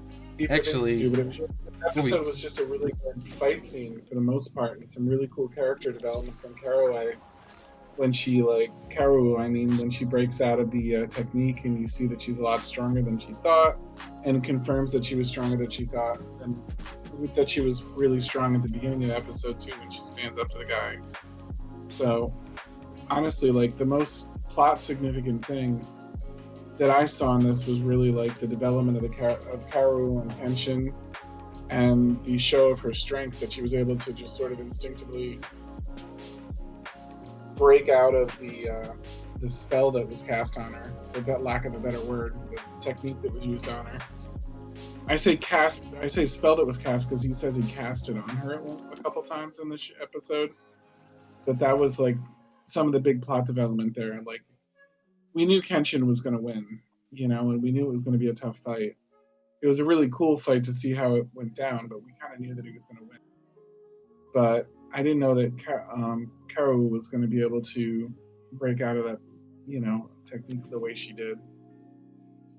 actually, the episode was just a really good fight scene for the most part, and some really cool character development from Kaoru. When she when she breaks out of the technique, and you see that she's a lot stronger than she thought, and confirms that she was stronger than she thought, and that she was really strong at the beginning of episode 2 when she stands up to the guy. So honestly, the most plot significant thing that I saw in this was really the development of Kaoru and Kenshin, and the show of her strength, that she was able to just sort of instinctively break out of the spell that was cast on her, for that lack of a better word, the technique that was used on her. I say spell that was cast because he says he cast it on her a couple times in this episode, but that was some of the big plot development there. We knew Kenshin was going to win, and we knew it was going to be a tough fight. It was a really cool fight to see how it went down, but we kind of knew that he was going to win. But I didn't know that Karu was going to be able to break out of that, technique the way she did.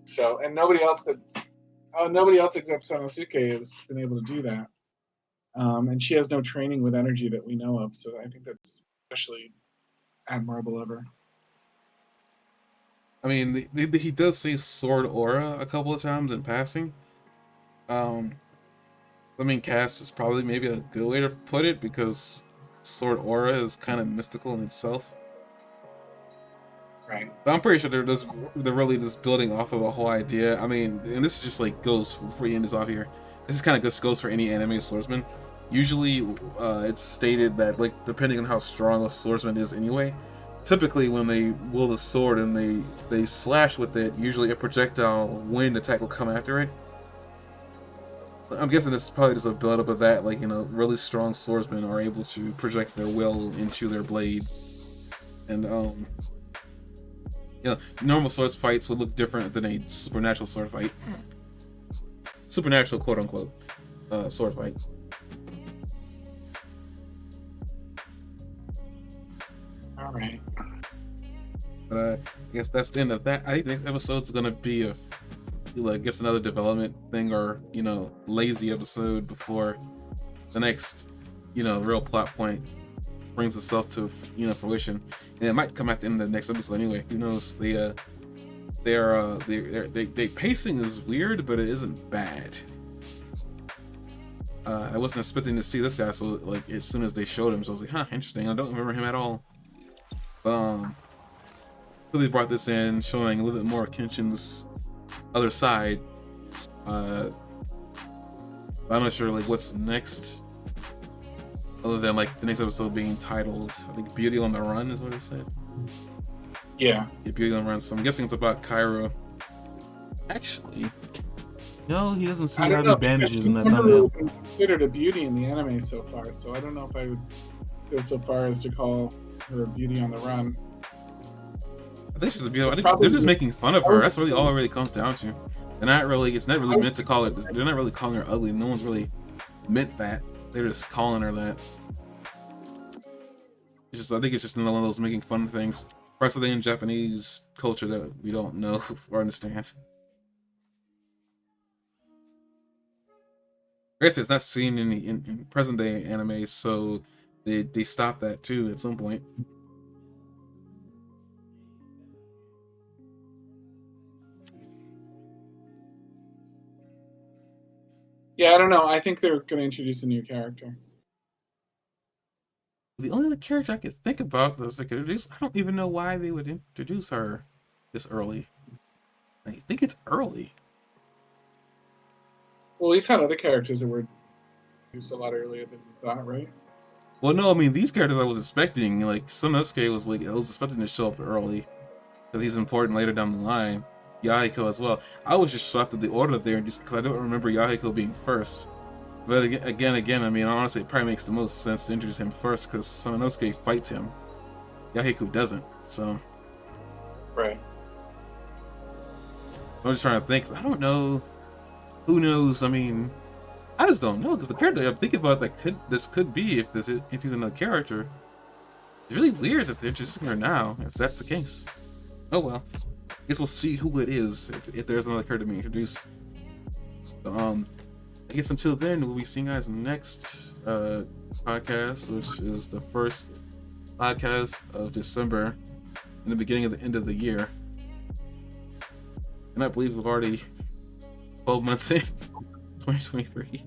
So, and nobody else except Sanosuke has been able to do that. And she has no training with energy that we know of. So I think that's especially admirable of her. I mean, he does say sword aura a couple of times in passing. I mean, cast is probably maybe a good way to put it because sword aura is kind of mystical in itself. Right. But I'm pretty sure they're really just building off of the whole idea. I mean, and this just like goes before you end this off here. This is kind of just goes for any anime swordsman. Usually, it's stated that like depending on how strong a swordsman is anyway. Typically, when they wield a sword and they slash with it, usually a projectile wind attack will come after it. I'm guessing this is probably just a build-up of that, like, really strong swordsmen are able to project their will into their blade. And, normal sword fights would look different than a supernatural sword fight. Supernatural, quote-unquote, sword fight. Alright. But, I guess that's the end of that. I think the next episode's gonna be I guess another development thing or, lazy episode before the next, real plot point brings itself to, fruition. And it might come at the end of the next episode anyway. Who knows? Their pacing is weird, but it isn't bad. I wasn't expecting to see this guy, so like as soon as they showed him, so I was like, huh, interesting. I don't remember him at all. So they brought this in, showing a little bit more of Kenshin's other side. I'm not sure like what's next, other than like the next episode being titled, I think Beauty on the Run is what it said. Yeah, Beauty on the Run. So I'm guessing it's about Cairo. Actually, no, he doesn't seem to have any bandages in that thumbnail. Been considered a beauty in the anime so far, so I don't know if I would go so far as to call her a beauty on the run. I think she's a beauty. I think they're just making fun of her. That's really all it really comes down to. They're not really. It's not really meant to call it. They're not really calling her ugly. No one's really meant that. They're just calling her that. It's just. I think it's just one of those making fun of things. Parts of the in Japanese culture that we don't know or understand. Granted, it's not seen in present day anime, so they stopped that too at some point. Yeah, I don't know. I think they're going to introduce a new character. The only other character I could think about that they could introduce, I don't even know why they would introduce her this early. I think it's early. Well, we've had other characters that were introduced a lot earlier than we thought, right? Well, no, I mean, these characters I was expecting, like, Sanosuke was like, I was expecting to show up early, because he's important later down the line. Yahiko as well. I was just shocked at the order there, just because I don't remember Yahiko being first. But again, I mean, honestly, it probably makes the most sense to introduce him first, because Sanosuke fights him. Yahiko doesn't, so... Right. I'm just trying to think, 'cause I don't know... Who knows, I mean... I just don't know, because the character I'm thinking about this could be, if he's another character. It's really weird that they're introducing her now, if that's the case. Oh well. I guess we'll see who it is, if there's another character being introduced. So, I guess until then, we'll be seeing you guys next podcast, which is the first podcast of December, in the beginning of the end of the year. And I believe we've already 12 months in 2023.